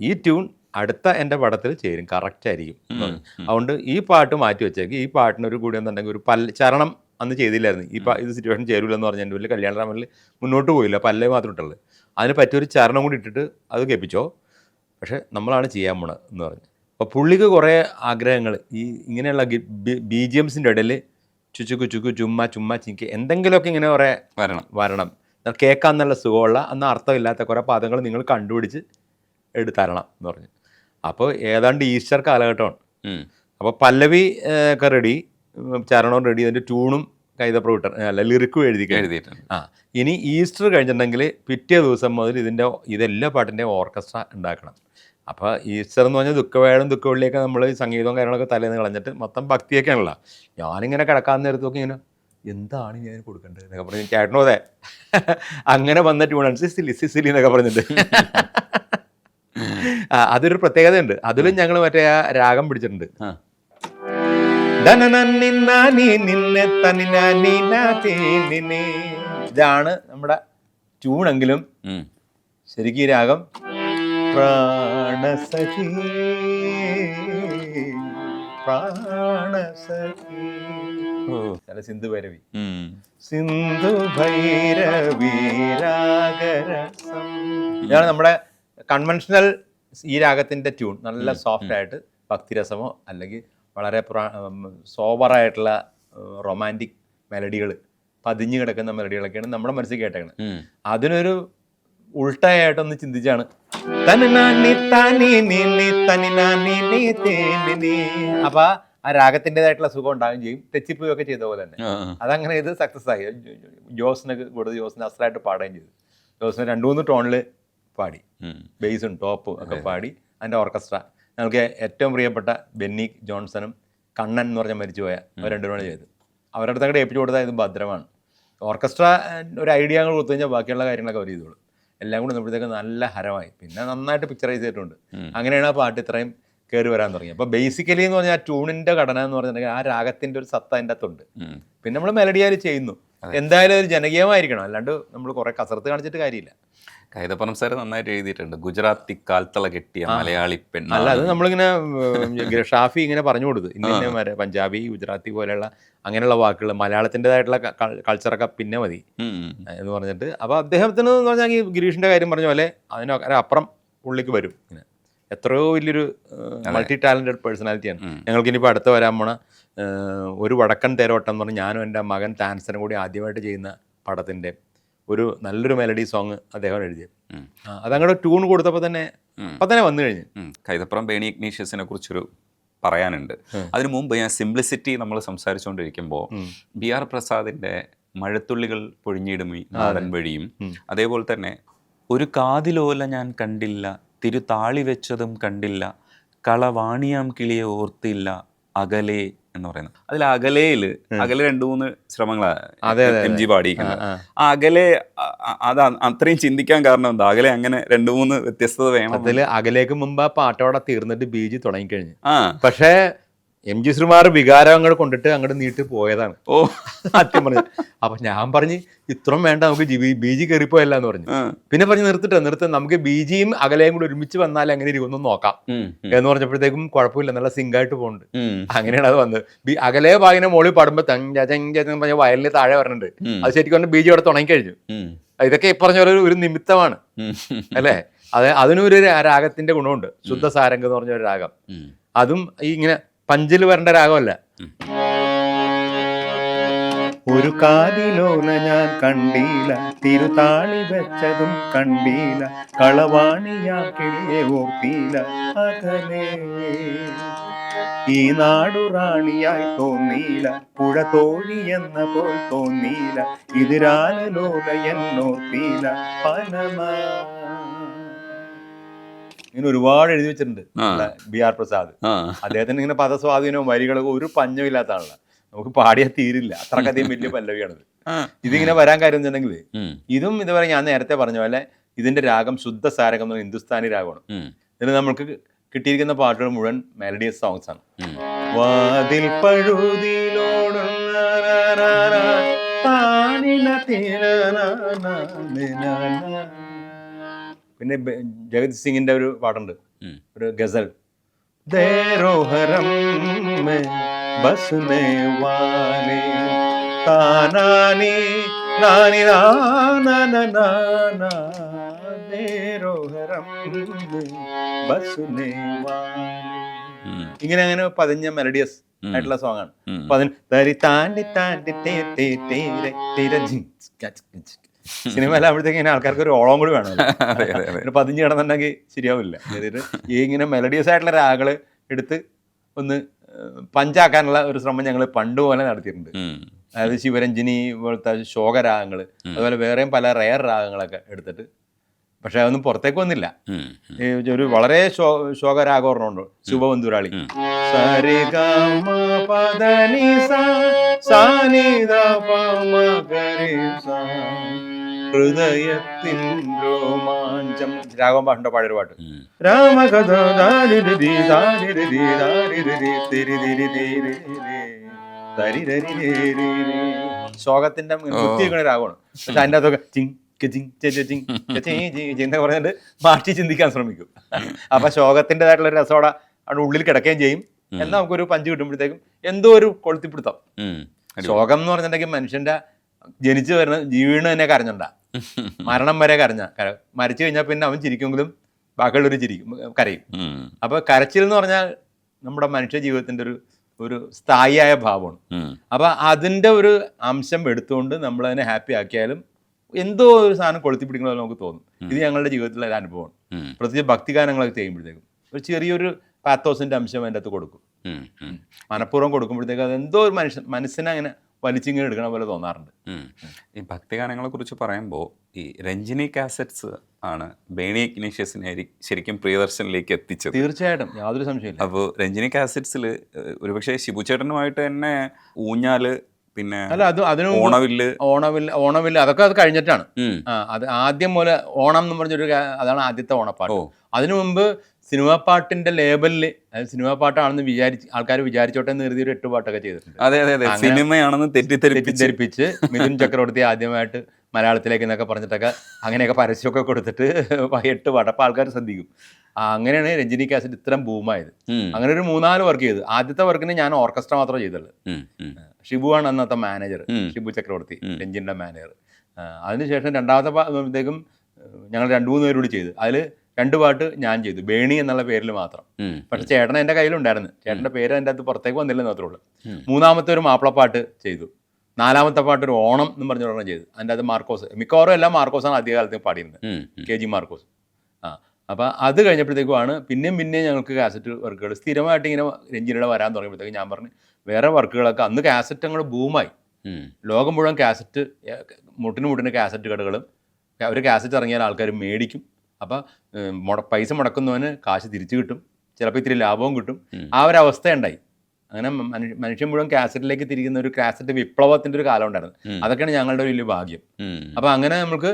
ഈ ട്യൂൺ അടുത്ത എൻ്റെ പടത്തിൽ ചേരും, കറക്റ്റ് ആയിരിക്കും. അതുകൊണ്ട് ഈ പാട്ട് മാറ്റി വെച്ചേക്ക്, ഈ പാട്ടിനൊരു കൂടി എന്നുണ്ടെങ്കിൽ ഒരു ചരണം അന്ന് ചെയ്തില്ലായിരുന്നു, ഇത് സിറ്റുവേഷൻ ചേരൂലെന്ന് പറഞ്ഞാൽ എൻ്റെ വലിയ കല്യാണരാമനിൽ മുന്നോട്ട് പോയില്ല, പല്ലേ മാത്രം ഇട്ടുള്ളത്. അതിന് പറ്റിയൊരു ചരണം കൂടി ഇട്ടിട്ട് അത് കേൾപ്പിച്ചോ, പക്ഷെ നമ്മളാണ് ചെയ്യാൻ പോണത് എന്ന് പറഞ്ഞു. അപ്പോൾ പുള്ളിക്ക് കുറേ ആഗ്രഹങ്ങൾ ഈ ഇങ്ങനെയുള്ള BGMസിൻ്റെ ഇടയിൽ ചുച്ചുക്കു ചുക്കു ചുമ്മ ചുമ്മ ചിക്ക് എന്തെങ്കിലുമൊക്കെ ഇങ്ങനെ കുറേ വരണം കേൾക്കാൻ നല്ല സുഖമുള്ള, അന്ന് അർത്ഥമില്ലാത്ത കുറേ പദങ്ങൾ നിങ്ങൾ കണ്ടുപിടിച്ച് എടുത്തരണം എന്ന് പറഞ്ഞു. അപ്പോൾ ഏതാണ്ട് ഈസ്റ്റർ കാലഘട്ടമാണ്. അപ്പോൾ പല്ലവി ഒക്കെ റെഡി, ചരണവും റെഡി, അതിൻ്റെ ട്യൂണും കൈതപ്രം അല്ല ലിറിക്കും എഴുതിയിട്ടുണ്ട്. ഇനി ഈസ്റ്റർ കഴിഞ്ഞിട്ടുണ്ടെങ്കിൽ പിറ്റേ ദിവസം മുതൽ ഇതെല്ലാ പാട്ടിൻ്റെയും ഓർക്കസ്ട്ര ഉണ്ടാക്കണം. അപ്പോൾ ഈസ്റ്റർ എന്ന് പറഞ്ഞാൽ ദുഃഖവേളും ദുഃഖവെള്ളിയൊക്കെ നമ്മൾ സംഗീതവും കാര്യങ്ങളൊക്കെ തലേന്ന് കളഞ്ഞിട്ട് മൊത്തം ഭക്തിയൊക്കെയാണല്ലോ. ഞാനിങ്ങനെ കിടക്കാൻ നേരത്തൊക്കെ ഇങ്ങനെ എന്താണ് ഞാൻ കൊടുക്കേണ്ടത് എന്നൊക്കെ പറഞ്ഞ് ചേട്ടനോ അതെ അങ്ങനെ വന്ന ട്യൂണാണ് സിസിലി എന്നൊക്കെ പറഞ്ഞിട്ട്. അതൊരു പ്രത്യേകതയുണ്ട്. അതിലും ഞങ്ങൾ മറ്റേ ആ രാഗം പിടിച്ചിട്ടുണ്ട്. ഇതാണ് നമ്മുടെ ട്യൂണെങ്കിലും ശരിക്കും ഈ രാഗം പ്രാണസഖി പ്രാണസഖി സിന്ധു ഭൈരവി സിന്ധു ഭൈരവി രാഗരസം. ഇതാണ് നമ്മുടെ കൺവെൻഷണൽ ഈ രാഗത്തിൻ്റെ ട്യൂൺ. നല്ല സോഫ്റ്റ് ആയിട്ട് ഭക്തിരസമോ അല്ലെങ്കിൽ വളരെ സോബറായിട്ടുള്ള റൊമാൻറ്റിക് മെലഡികൾ, പതിഞ്ഞു കിടക്കുന്ന മെലഡികളൊക്കെയാണ് നമ്മുടെ മനസ്സിൽ കേട്ടേക്കണത്. അതിനൊരു ഉൾട്ടായിട്ടൊന്ന് ചിന്തിച്ചാണ് അപ്പൊ ആ രാഗത്തിൻ്റെതായിട്ടുള്ള സുഖം ഉണ്ടാകുകയും ചെയ്യും. തെച്ചിപ്പോയൊക്കെ ചെയ്ത പോലെ തന്നെ അതങ്ങനെ ഇത് സക്സസ് ആയി. ജോസിനൊക്കെ കൊടുത്ത് ജോസിന് അസലായിട്ട് പാടുകയും ചെയ്തു. ജോസിന് 2-3 ടോണിൽ പാടി, ബേസും ടോപ്പും ഒക്കെ പാടി. അതിൻ്റെ ഓർക്കസ്ട്ര ഞങ്ങൾക്ക് ഏറ്റവും പ്രിയപ്പെട്ട ബെന്നി ജോൺസണും കണ്ണൻ എന്ന് പറഞ്ഞാൽ മരിച്ചുപോയ അവർ രണ്ടുപേരും ചെയ്തു. അവരുടെ അടുത്ത് അങ്ങോട്ട് ഏൽപ്പിച്ചു കൊടുത്താൽ ഇത് ഭദ്രമാണ്. ഓർക്കസ്ട്ര ഒരു ഐഡിയ അങ്ങ് കൊടുത്തു കഴിഞ്ഞാൽ ബാക്കിയുള്ള കാര്യങ്ങളൊക്കെ അവർ ചെയ്തോളൂ. എല്ലാം കൂടി നമ്മളത്തേക്ക് നല്ല ഹരമായി, പിന്നെ നന്നായിട്ട് പിക്ചറൈസ് ചെയ്തിട്ടുണ്ട്. അങ്ങനെയാണ് ആ പാട്ട് ഇത്രയും കയറി വരാൻ തുടങ്ങി. അപ്പോൾ ബേസിക്കലി എന്ന് പറഞ്ഞാൽ ആ ട്യൂണിൻ്റെ ഘടന എന്ന് പറഞ്ഞിട്ടുണ്ടെങ്കിൽ ആ രാഗത്തിൻ്റെ ഒരു സത്ത അതിൻ്റെ അകത്തുണ്ട്. പിന്നെ നമ്മൾ മെലഡിയാൽ ചെയ്യുന്നു. എന്തായാലും ഒരു ജനകീയമായിരിക്കണം, അല്ലാണ്ട് നമ്മൾ കുറേ കസർത്ത് കാണിച്ചിട്ട് കാര്യമില്ല. കൈതപ്പുറം സാർ നന്നായിട്ട് എഴുതിയിട്ടുണ്ട്. ഗുജറാത്തി കാൽത്തള കെട്ടിയ മലയാളി പെണ്ണ്. അല്ല, അത് നമ്മളിങ്ങനെ ഷാഫി ഇങ്ങനെ പറഞ്ഞു കൊടുത്തു. ഇന്ത്യൻ പഞ്ചാബി, ഗുജറാത്തി പോലെയുള്ള അങ്ങനെയുള്ള വാക്കുകൾ, മലയാളത്തിൻ്റെതായിട്ടുള്ള കൾച്ചറൊക്കെ പിന്നെ മതി എന്ന് പറഞ്ഞിട്ട്. അപ്പോൾ അദ്ദേഹത്തിന് എന്ന് പറഞ്ഞാൽ ഈ ഗിരീഷിൻ്റെ കാര്യം പറഞ്ഞ പോലെ അതിനൊക്കെ അപ്പുറം ഉള്ളിലേക്ക് വരും. ഇങ്ങനെ എത്രയോ വലിയൊരു മൾട്ടി ടാലന്റഡ് പേഴ്സണാലിറ്റിയാണ്. ഞങ്ങൾക്ക് ഇനിയിപ്പോൾ അടുത്ത വരാൻ പോണ ഒരു വടക്കൻ തേരോട്ടം എന്ന് പറഞ്ഞാൽ ഞാനും എൻ്റെ മകൻ താൻസനും കൂടി ആദ്യമായിട്ട് ചെയ്യുന്ന പടത്തിൻ്റെ ഒരു നല്ലൊരു മെലഡി സോങ് അദ്ദേഹം എഴുതിയത്. അതങ്ങോട്ട് ട്യൂൺ കൊടുത്തപ്പോൾ തന്നെ വന്നു കഴിഞ്ഞു. കൈതപ്രം ബേണി ഇഗ്നീഷ്യസിനെ കുറിച്ചൊരു പറയാനുണ്ട്. അതിനു മുമ്പ് ഞാൻ സിംപ്ലിസിറ്റി നമ്മൾ സംസാരിച്ചുകൊണ്ടിരിക്കുമ്പോൾ ബി ആർ പ്രസാദിൻ്റെ മഴത്തുള്ളികൾ പൊഴിഞ്ഞിടുമി നാടൻ വഴിയും, അതേപോലെ തന്നെ ഒരു കാതിലോല ഞാൻ കണ്ടില്ല, തിരുതാളി വെച്ചതും കണ്ടില്ല, കളവാണിയാം കിളിയെ ഓർത്തില്ല, അകലെ എന്ന് പറയുന്നത്. അതിൽ അകലെ 2-3 ശ്രമങ്ങളാണ് എം ജി പാടിയിരിക്കുന്നത്. ആ അകലെ അത് അത്രയും ചിന്തിക്കാൻ കാരണം എന്താ? അകലെ അങ്ങനെ 2-3 വ്യത്യസ്തത വേണം. അതിൽ അകലേക്ക് മുമ്പ് ആ പാട്ടോടെ തീർന്നിട്ട് ബീജി തുടങ്ങിക്കഴിഞ്ഞു. പക്ഷേ എം ജി ശ്രീകുമാർ വികാരം അങ്ങോട്ട് കൊണ്ടിട്ട് അങ്ങോട്ട് നീട്ടി പോയതാണ്. സത്യം പറഞ്ഞു. അപ്പൊ ഞാൻ പറഞ്ഞ് ഇത്രയും വേണ്ട, നമുക്ക് ബീജി കയറിപ്പോയല്ല എന്ന് പറഞ്ഞു. പിന്നെ പറഞ്ഞ് നിർത്ത് നമുക്ക് ബീജിയും അകലെയും കൂടി ഒരുമിച്ച് വന്നാൽ എങ്ങനെ ഇരിക്കും നോക്കാം എന്ന് പറഞ്ഞപ്പോഴത്തേക്കും കുഴപ്പമില്ല, നല്ല സിങ്കായിട്ട് പോകുന്നുണ്ട്. അങ്ങനെയാണ് അത് വന്നത്. അകലെ ഭാഗിനെ മോളിൽ പാടുമ്പോ പറഞ്ഞ വയലിന് താഴെ പറഞ്ഞിട്ടുണ്ട്. അത് ശരിക്കും പറഞ്ഞാൽ ബീജി അവിടെ തുടങ്ങിക്കഴിഞ്ഞു. ഇതൊക്കെ പറഞ്ഞ പോലെ ഒരു നിമിത്തമാണ് അല്ലേ? അതിനൊരു രാഗത്തിന്റെ ഗുണമുണ്ട്. ശുദ്ധസാരംഗ് എന്ന് പറഞ്ഞ ഒരു രാഗം. അതും ഇങ്ങനെ പഞ്ചിൽ വരേണ്ട രാഗമല്ല. ഒരു കാതിലോല ഞാൻ കണ്ടില്ല, തിരുതാളി വെച്ചതും കണ്ടില്ല, കളവാണിയാ കിളിയെ ഓർത്തില്ല, അകലെ ഈ നാടു റാണിയായി തോന്നിയില്ല, പുഴ തോഴി എന്ന പോൽ തോന്നിയില്ല, ഇതിരാലോല എന്നോർത്തില്ല, പനമ. ഇങ്ങനെ ഒരുപാട് എഴുതി വെച്ചിട്ടുണ്ട് ബി ആർ പ്രസാദ്. അദ്ദേഹത്തിന് ഇങ്ങനെ പദസ്വാധീനവും വരികളൊക്കെ ഒരു പഞ്ഞമില്ലാത്ത ആളാണ്. നമുക്ക് പാടിയാൽ തീരില്ല, അത്രക്കധികം വലിയ പല്ലവിയാണത്. ഇതിങ്ങനെ വരാൻ കാര്യം എന്നുണ്ടെങ്കിൽ ഇതും ഇതുവരെ ഞാൻ നേരത്തെ പറഞ്ഞ പോലെ ഇതിന്റെ രാഗം ശുദ്ധസാരകം എന്ന് പറഞ്ഞ ഹിന്ദുസ്ഥാനി രാഗമാണ്. ഇതിന് നമുക്ക് കിട്ടിയിരിക്കുന്ന പാട്ടുകൾ മുഴുവൻ മെലഡിയസ് സോങ്സ് ആണ്. വാതിൽ പിന്നെ ജഗത് സിംഗിന്റെ ഒരു പാട്ടുണ്ട്, ഒരു ഗസൽ. ദേരോഹരം ബസ്മേ വാലേ താനാനി നാനി നാനാ ദേരോഹരം ബസ്മേ വാലേ. ഇങ്ങനെ അങ്ങനെ പതിഞ്ഞ മെലഡിയസ് ആയിട്ടുള്ള സോങ് ആണ്. സിനിമയിലാകുമ്പോഴത്തേക്ക് ഇങ്ങനെ ആൾക്കാർക്ക് ഒരു ഓളം കൂടി വേണം, പതിഞ്ഞ് കിടന്നുണ്ടെങ്കിൽ ശരിയാവില്ല. ഈ ഇങ്ങനെ മെലഡിയസ് ആയിട്ടുള്ള രാഗങ്ങള് എടുത്ത് ഒന്ന് പഞ്ചാക്കാനുള്ള ഒരു ശ്രമം ഞങ്ങൾ പണ്ട് പോലെ നടത്തിയിട്ടുണ്ട്. അതായത് ശിവരഞ്ജിനി പോലത്തെ ശോകരാഗങ്ങൾ, അതുപോലെ വേറെയും പല റെയർ രാഗങ്ങളൊക്കെ എടുത്തിട്ട്. പക്ഷെ അതൊന്നും പുറത്തേക്ക് വന്നില്ല. ഒരു വളരെ ശോകരാഗോർണ്ണുണ്ട്, ശുഭബന്ധുരാളി. ഹൃദയത്തിൻ രോമാഞ്ചം രാഘവൻ പാട്ടിന്റെ പാടിയൊരു പാട്ട്. രാമകഥ ശോകത്തിന്റെ കുത്തിയിരിക്കുന്ന രാഗമാണ്. പക്ഷെ അതിൻ്റെ അകത്തൊക്കെ ചിങ് പറഞ്ഞിട്ട് മാറ്റി ചിന്തിക്കാൻ ശ്രമിക്കും. അപ്പൊ ശോകത്തിൻ്റെതായിട്ടുള്ള രസോടെ അവിടെ ഉള്ളിൽ കിടക്കുകയും ചെയ്യും. എന്നാൽ നമുക്കൊരു പഞ്ച് കിട്ടുമ്പോഴത്തേക്കും എന്തോ ഒരു കൊളുത്തിപ്പിടുത്തം. ശോകം എന്ന് പറഞ്ഞിട്ടുണ്ടെങ്കിൽ മനുഷ്യന്റെ ജനിച്ചു വരുന്ന വീണ് തന്നെ കരഞ്ഞണ്ട, മരണം വരെ മരിച്ചു കഴിഞ്ഞാൽ പിന്നെ അവൻ ചിരിക്കുമെങ്കിലും ബാക്കിയുള്ളവർ കരയും. അപ്പൊ കരച്ചിൽ എന്ന് പറഞ്ഞാൽ നമ്മുടെ മനുഷ്യ ജീവിതത്തിന്റെ ഒരു സ്ഥായിയായ ഭാവമാണ്. അപ്പൊ അതിന്റെ ഒരു അംശം എടുത്തുകൊണ്ട് നമ്മൾ അതിനെ ഹാപ്പി ആക്കിയാലും എന്തോ ഒരു സാധനം കൊളുത്തി പിടിക്കണ നമുക്ക് തോന്നും. ഇത് ഞങ്ങളുടെ ജീവിതത്തിലെ ഒരു അനുഭവമാണ്. പ്രത്യേകിച്ച് ഭക്തിഗാനങ്ങളൊക്കെ ചെയ്യുമ്പോഴത്തേക്കും ഒരു ചെറിയൊരു പാത്തോസിന്റെ അംശം അതിൻ്റെ അകത്ത് കൊടുക്കും. മനഃപൂർവ്വം കൊടുക്കുമ്പോഴത്തേക്കും അതെന്തോ ഒരു മനസ്സിനെ അങ്ങനെ വലിച്ചിങ്ങനെ എടുക്കണ പോലെ തോന്നാറുണ്ട്. ഈ ഭക്തിഗാനങ്ങളെ കുറിച്ച് പറയുമ്പോൾ ഈ രഞ്ജിനി കാസറ്റ്സ് ആണ് ബേണി ഇഗ്നീഷ്യസിനെ ശരിക്കും പ്രിയദർശനിലേക്ക് എത്തിച്ചത്. തീർച്ചയായിട്ടും, യാതൊരു സംശയമില്ല. അപ്പോൾ രഞ്ജിനി കാസറ്റ്സിൽ ഒരുപക്ഷെ ശിബുചേട്ടനുമായിട്ട് തന്നെ ഊഞ്ഞാല്, പിന്നെ അല്ല അത് അതിന് ഓണവില്ല് അതൊക്കെ അത് കഴിഞ്ഞിട്ടാണ്. അത് ആദ്യം പോലെ ഓണം എന്ന് പറഞ്ഞൊരു അതാണ് ആദ്യത്തെ ഓണപ്പാട്ട്. അതിനു മുമ്പ് സിനിമാ പാട്ടിന്റെ ലേബലില് സിനിമാ പാട്ടാണെന്ന് ആൾക്കാർ വിചാരിച്ചോട്ടെ എന്ന് കരുതി ഒരു 8 പാട്ടൊക്കെ ചെയ്തിട്ടുണ്ട്. അതെ, സിനിമയാണെന്ന് തെറ്റിദ്ധരിപ്പിച്ച് മിഥുൻ ചക്രവർത്തി ആദ്യമായിട്ട് മലയാളത്തിലേക്ക് എന്നൊക്കെ പറഞ്ഞിട്ടൊക്കെ അങ്ങനെയൊക്കെ പരസ്യമൊക്കെ കൊടുത്തിട്ട് 8 പാട്ട്. അപ്പൊ ആൾക്കാർ ശ്രദ്ധിക്കും. അങ്ങനെയാണ് രഞ്ജിനി കാസറ്റ് ഇത്രയും ബൂമായത്. അങ്ങനെ ഒരു 3-4 വർക്ക് ചെയ്തു. ആദ്യത്തെ വർക്കിന് ഞാൻ ഓർക്കസ്ട്ര മാത്രമേ ചെയ്തുള്ളൂ. ഷിബുവാണ് അന്നത്തെ മാനേജർ, ഷിബു ചക്രവർത്തി, രഞ്ജിന്റെ മാനേജർ. അതിനുശേഷം രണ്ടാമത്തെ ഞങ്ങൾ 2-3 പേരോട് ചെയ്തു. അതിൽ 2 പാട്ട് ഞാൻ ചെയ്തു, ബേണി എന്നുള്ള പേരിൽ മാത്രം. പക്ഷെ ചേട്ടൻ എൻ്റെ കയ്യിലുണ്ടായിരുന്നു, ചേട്ടൻ്റെ പേര് അതിൻ്റെ അകത്ത് പുറത്തേക്ക് വന്നില്ലെന്ന് മാത്രമേ ഉള്ളൂ. 3-മത്തെ ഒരു മാപ്പിളപ്പാട്ട് ചെയ്തു. 4-മത്തെ പാട്ട് ഒരു ഓണം എന്ന് പറഞ്ഞൊരെണ്ണം ചെയ്തു. അതിൻ്റെ അത് മാർക്കോസ്, മിക്കവാറും എല്ലാം മാർക്കോസാണ് ആദ്യകാലത്ത് പാടിയിരുന്നത്, KG മാർക്കോസ്. അപ്പോൾ അത് കഴിഞ്ഞപ്പോഴത്തേക്കുമാണ് പിന്നെയും ഞങ്ങൾക്ക് കാസറ്റ് വർക്കുകൾ സ്ഥിരമായിട്ട് ഇങ്ങനെ രഞ്ജിനിയുടെ വരാൻ തുടങ്ങിയപ്പോഴത്തേക്ക് ഞാൻ പറഞ്ഞു വേറെ വർക്കുകളൊക്കെ, അന്ന് കാസറ്റ് അങ്ങോട്ട് ബൂമായി. ലോകം മുഴുവൻ കാസറ്റ്, മുട്ടിന് കാസറ്റ് കടകളും, ഒരു കാസറ്റ് ഇറങ്ങിയാൽ ആൾക്കാർ മേടിക്കും. അപ്പോൾ പൈസ മുടക്കുന്നവന് കാശ് തിരിച്ചു കിട്ടും, ചിലപ്പോൾ ഇത്തിരി ലാഭവും കിട്ടും. ആ ഒരു അവസ്ഥ ഉണ്ടായി. അങ്ങനെ മനുഷ്യൻ മുഴുവൻ കാസറ്റിലേക്ക് തിരിക്കുന്ന ഒരു കാസറ്റ് വിപ്ലവത്തിൻ്റെ ഒരു കാലം ഉണ്ടായിരുന്നു. അതൊക്കെയാണ് ഞങ്ങളുടെ ഒരു വലിയ ഭാഗ്യം. അപ്പോൾ അങ്ങനെ നമുക്ക്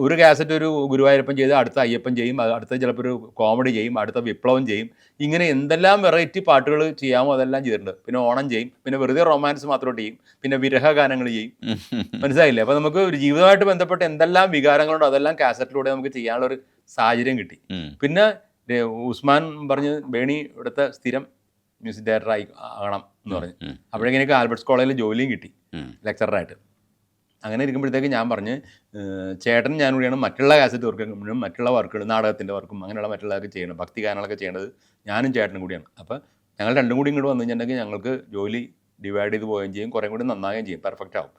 ഒരു കാസറ്റ് ഒരു ഗുരുവായൂരപ്പൻ ചെയ്ത് അടുത്ത അയ്യപ്പൻ ചെയ്യും, അടുത്ത ചിലപ്പോൾ ഒരു കോമഡി ചെയ്യും, അടുത്ത വിപ്ലവം ചെയ്യും. ഇങ്ങനെ എന്തെല്ലാം വെറൈറ്റി പാട്ടുകൾ ചെയ്യാമോ അതെല്ലാം ചെയ്തിട്ടുണ്ട്. പിന്നെ ഓണം ചെയ്യും, പിന്നെ വെറുതെ റൊമാൻസ് മാത്രം ചെയ്യും, പിന്നെ വിരഹ ഗാനങ്ങൾ ചെയ്യും. മനസ്സിലായില്ലേ? അപ്പോൾ നമുക്ക് ഒരു ജീവിതമായിട്ട് ബന്ധപ്പെട്ട് എന്തെല്ലാം വികാരങ്ങളുണ്ടോ അതെല്ലാം കാസറ്റിലൂടെ നമുക്ക് ചെയ്യാനുള്ള ഒരു സാഹചര്യം കിട്ടി. പിന്നെ ഉസ്മാൻ പറഞ്ഞ് ബേണി ഇവിടുത്തെ സ്ഥിരം മ്യൂസിക് ഡയറക്ടർ ആകണം എന്ന് പറഞ്ഞു. അപ്പോഴേക്കും എനിക്ക് ആൽബർട്ട്സ് കോളേജിൽ ജോലിയും കിട്ടി ലെക്ചറായിട്ട്. അങ്ങനെ ഇരിക്കുമ്പോഴത്തേക്ക് ഞാൻ പറഞ്ഞ് ചേട്ടൻ ഞാൻ കൂടിയാണ് മറ്റുള്ള കാസറ്റ് വർക്കും മറ്റുള്ള വർക്കുകൾ, നാടകത്തിൻ്റെ വർക്കും അങ്ങനെയുള്ള മറ്റുള്ളതൊക്കെ ചെയ്യണം, ഭക്തി ഗാനങ്ങളൊക്കെ ചെയ്യേണ്ടത് ഞാനും ചേട്ടനും കൂടിയാണ്. അപ്പോൾ ഞങ്ങൾ രണ്ടും കൂടി ഇങ്ങോട്ട് വന്നു കഴിഞ്ഞിട്ടുണ്ടെങ്കിൽ ഞങ്ങൾക്ക് ജോലി ഡിവൈഡ് ചെയ്ത് പോവുകയും ചെയ്യും, കുറേ കൂടി നന്നാവുകയും ചെയ്യും, പെർഫെക്റ്റ് ആവും.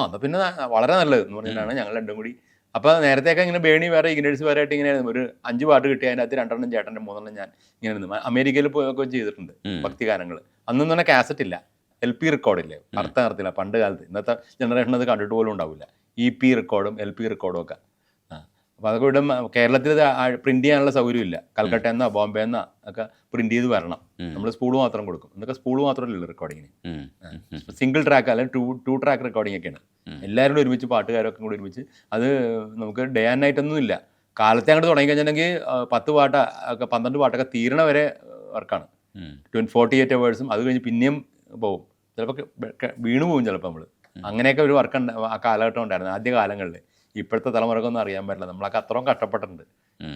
എന്നാൽ പിന്നെ വളരെ നല്ലത് എന്ന് പറഞ്ഞിട്ടാണ് ഞങ്ങൾ രണ്ടും കൂടി. അപ്പോൾ നേരത്തെയൊക്കെ ഇങ്ങനെ ബേണി വേറെ ഇഗ്നേഴ്സ് വേറെ ആയിട്ട് ഇങ്ങനെ ഒരു 5 പാട്ട് കിട്ടി, അതിൻ്റെ അകത്ത് 2 ചേട്ടൻ്റെ 3 ഞാൻ ഇങ്ങനെ നിന്ന് അമേരിക്കയിൽ പോയൊക്കെ ചെയ്തിട്ടുണ്ട് ഭക്തി ഗാനങ്ങൾ. അന്നൊന്നും തന്നെ കാസറ്റ് ഇല്ല, LP റെക്കോർഡില്ലേ, അർത്ഥം പണ്ട് കാലത്ത്. ഇന്നത്തെ ജനറേഷൻ അത് കണ്ടിട്ട് പോലും ഉണ്ടാവില്ല. EP റെക്കോർഡും LP റെക്കോർഡും ഒക്കെ. അപ്പോൾ അതൊക്കെ ഇവിടെ കേരളത്തിൽ പ്രിന്റ് ചെയ്യാനുള്ള സൗകര്യമില്ല. കൽക്കട്ടയിൽ നിന്നോ ബോംബെ നിന്നോ ഒക്കെ പ്രിന്റ് ചെയ്ത് വരണം. നമ്മൾ സ്പൂൾ മാത്രം കൊടുക്കും. എന്നൊക്കെ സ്പൂൾ മാത്രമല്ല റെക്കോർഡിങ്ങിന്, സിംഗിൾ ട്രാക്ക് അല്ലെങ്കിൽ 2 ട്രാക്ക് റെക്കോർഡിംഗ് ഒക്കെയാണ്. എല്ലാവരും കൂടി ഒരുമിച്ച്, പാട്ടുകാരൊക്കെ കൂടി ഒരുമിച്ച്. അത് നമുക്ക് ഡേ ആൻഡ് നൈറ്റ് ഒന്നും ഇല്ല. കാലത്തെ അങ്ങോട്ട് തുടങ്ങി കഴിഞ്ഞിട്ടുണ്ടെങ്കിൽ 10 പാട്ട് ഒക്കെ 12 പാട്ടൊക്കെ തീരണ വരെ വർക്കാണ്. 48 hours. അത് കഴിഞ്ഞ് പിന്നെയും പോവും, ചിലപ്പോൾ വീണു പോകും ചിലപ്പോൾ നമ്മൾ. അങ്ങനെയൊക്കെ ഒരു വർക്ക് ആ കാലഘട്ടം ഉണ്ടായിരുന്നു ആദ്യ കാലങ്ങളിൽ. ഇപ്പോഴത്തെ തലമുറക്കൊന്നും അറിയാൻ പറ്റില്ല. നമ്മളൊക്കെ അത്രയും കഷ്ടപ്പെട്ടിട്ടുണ്ട്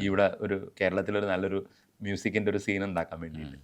ഇവിടെ ഒരു കേരളത്തിലൊരു നല്ലൊരു മ്യൂസിക്കിൻ്റെ ഒരു സീൻ ഉണ്ടാക്കാൻ വേണ്ടിയിട്ട്.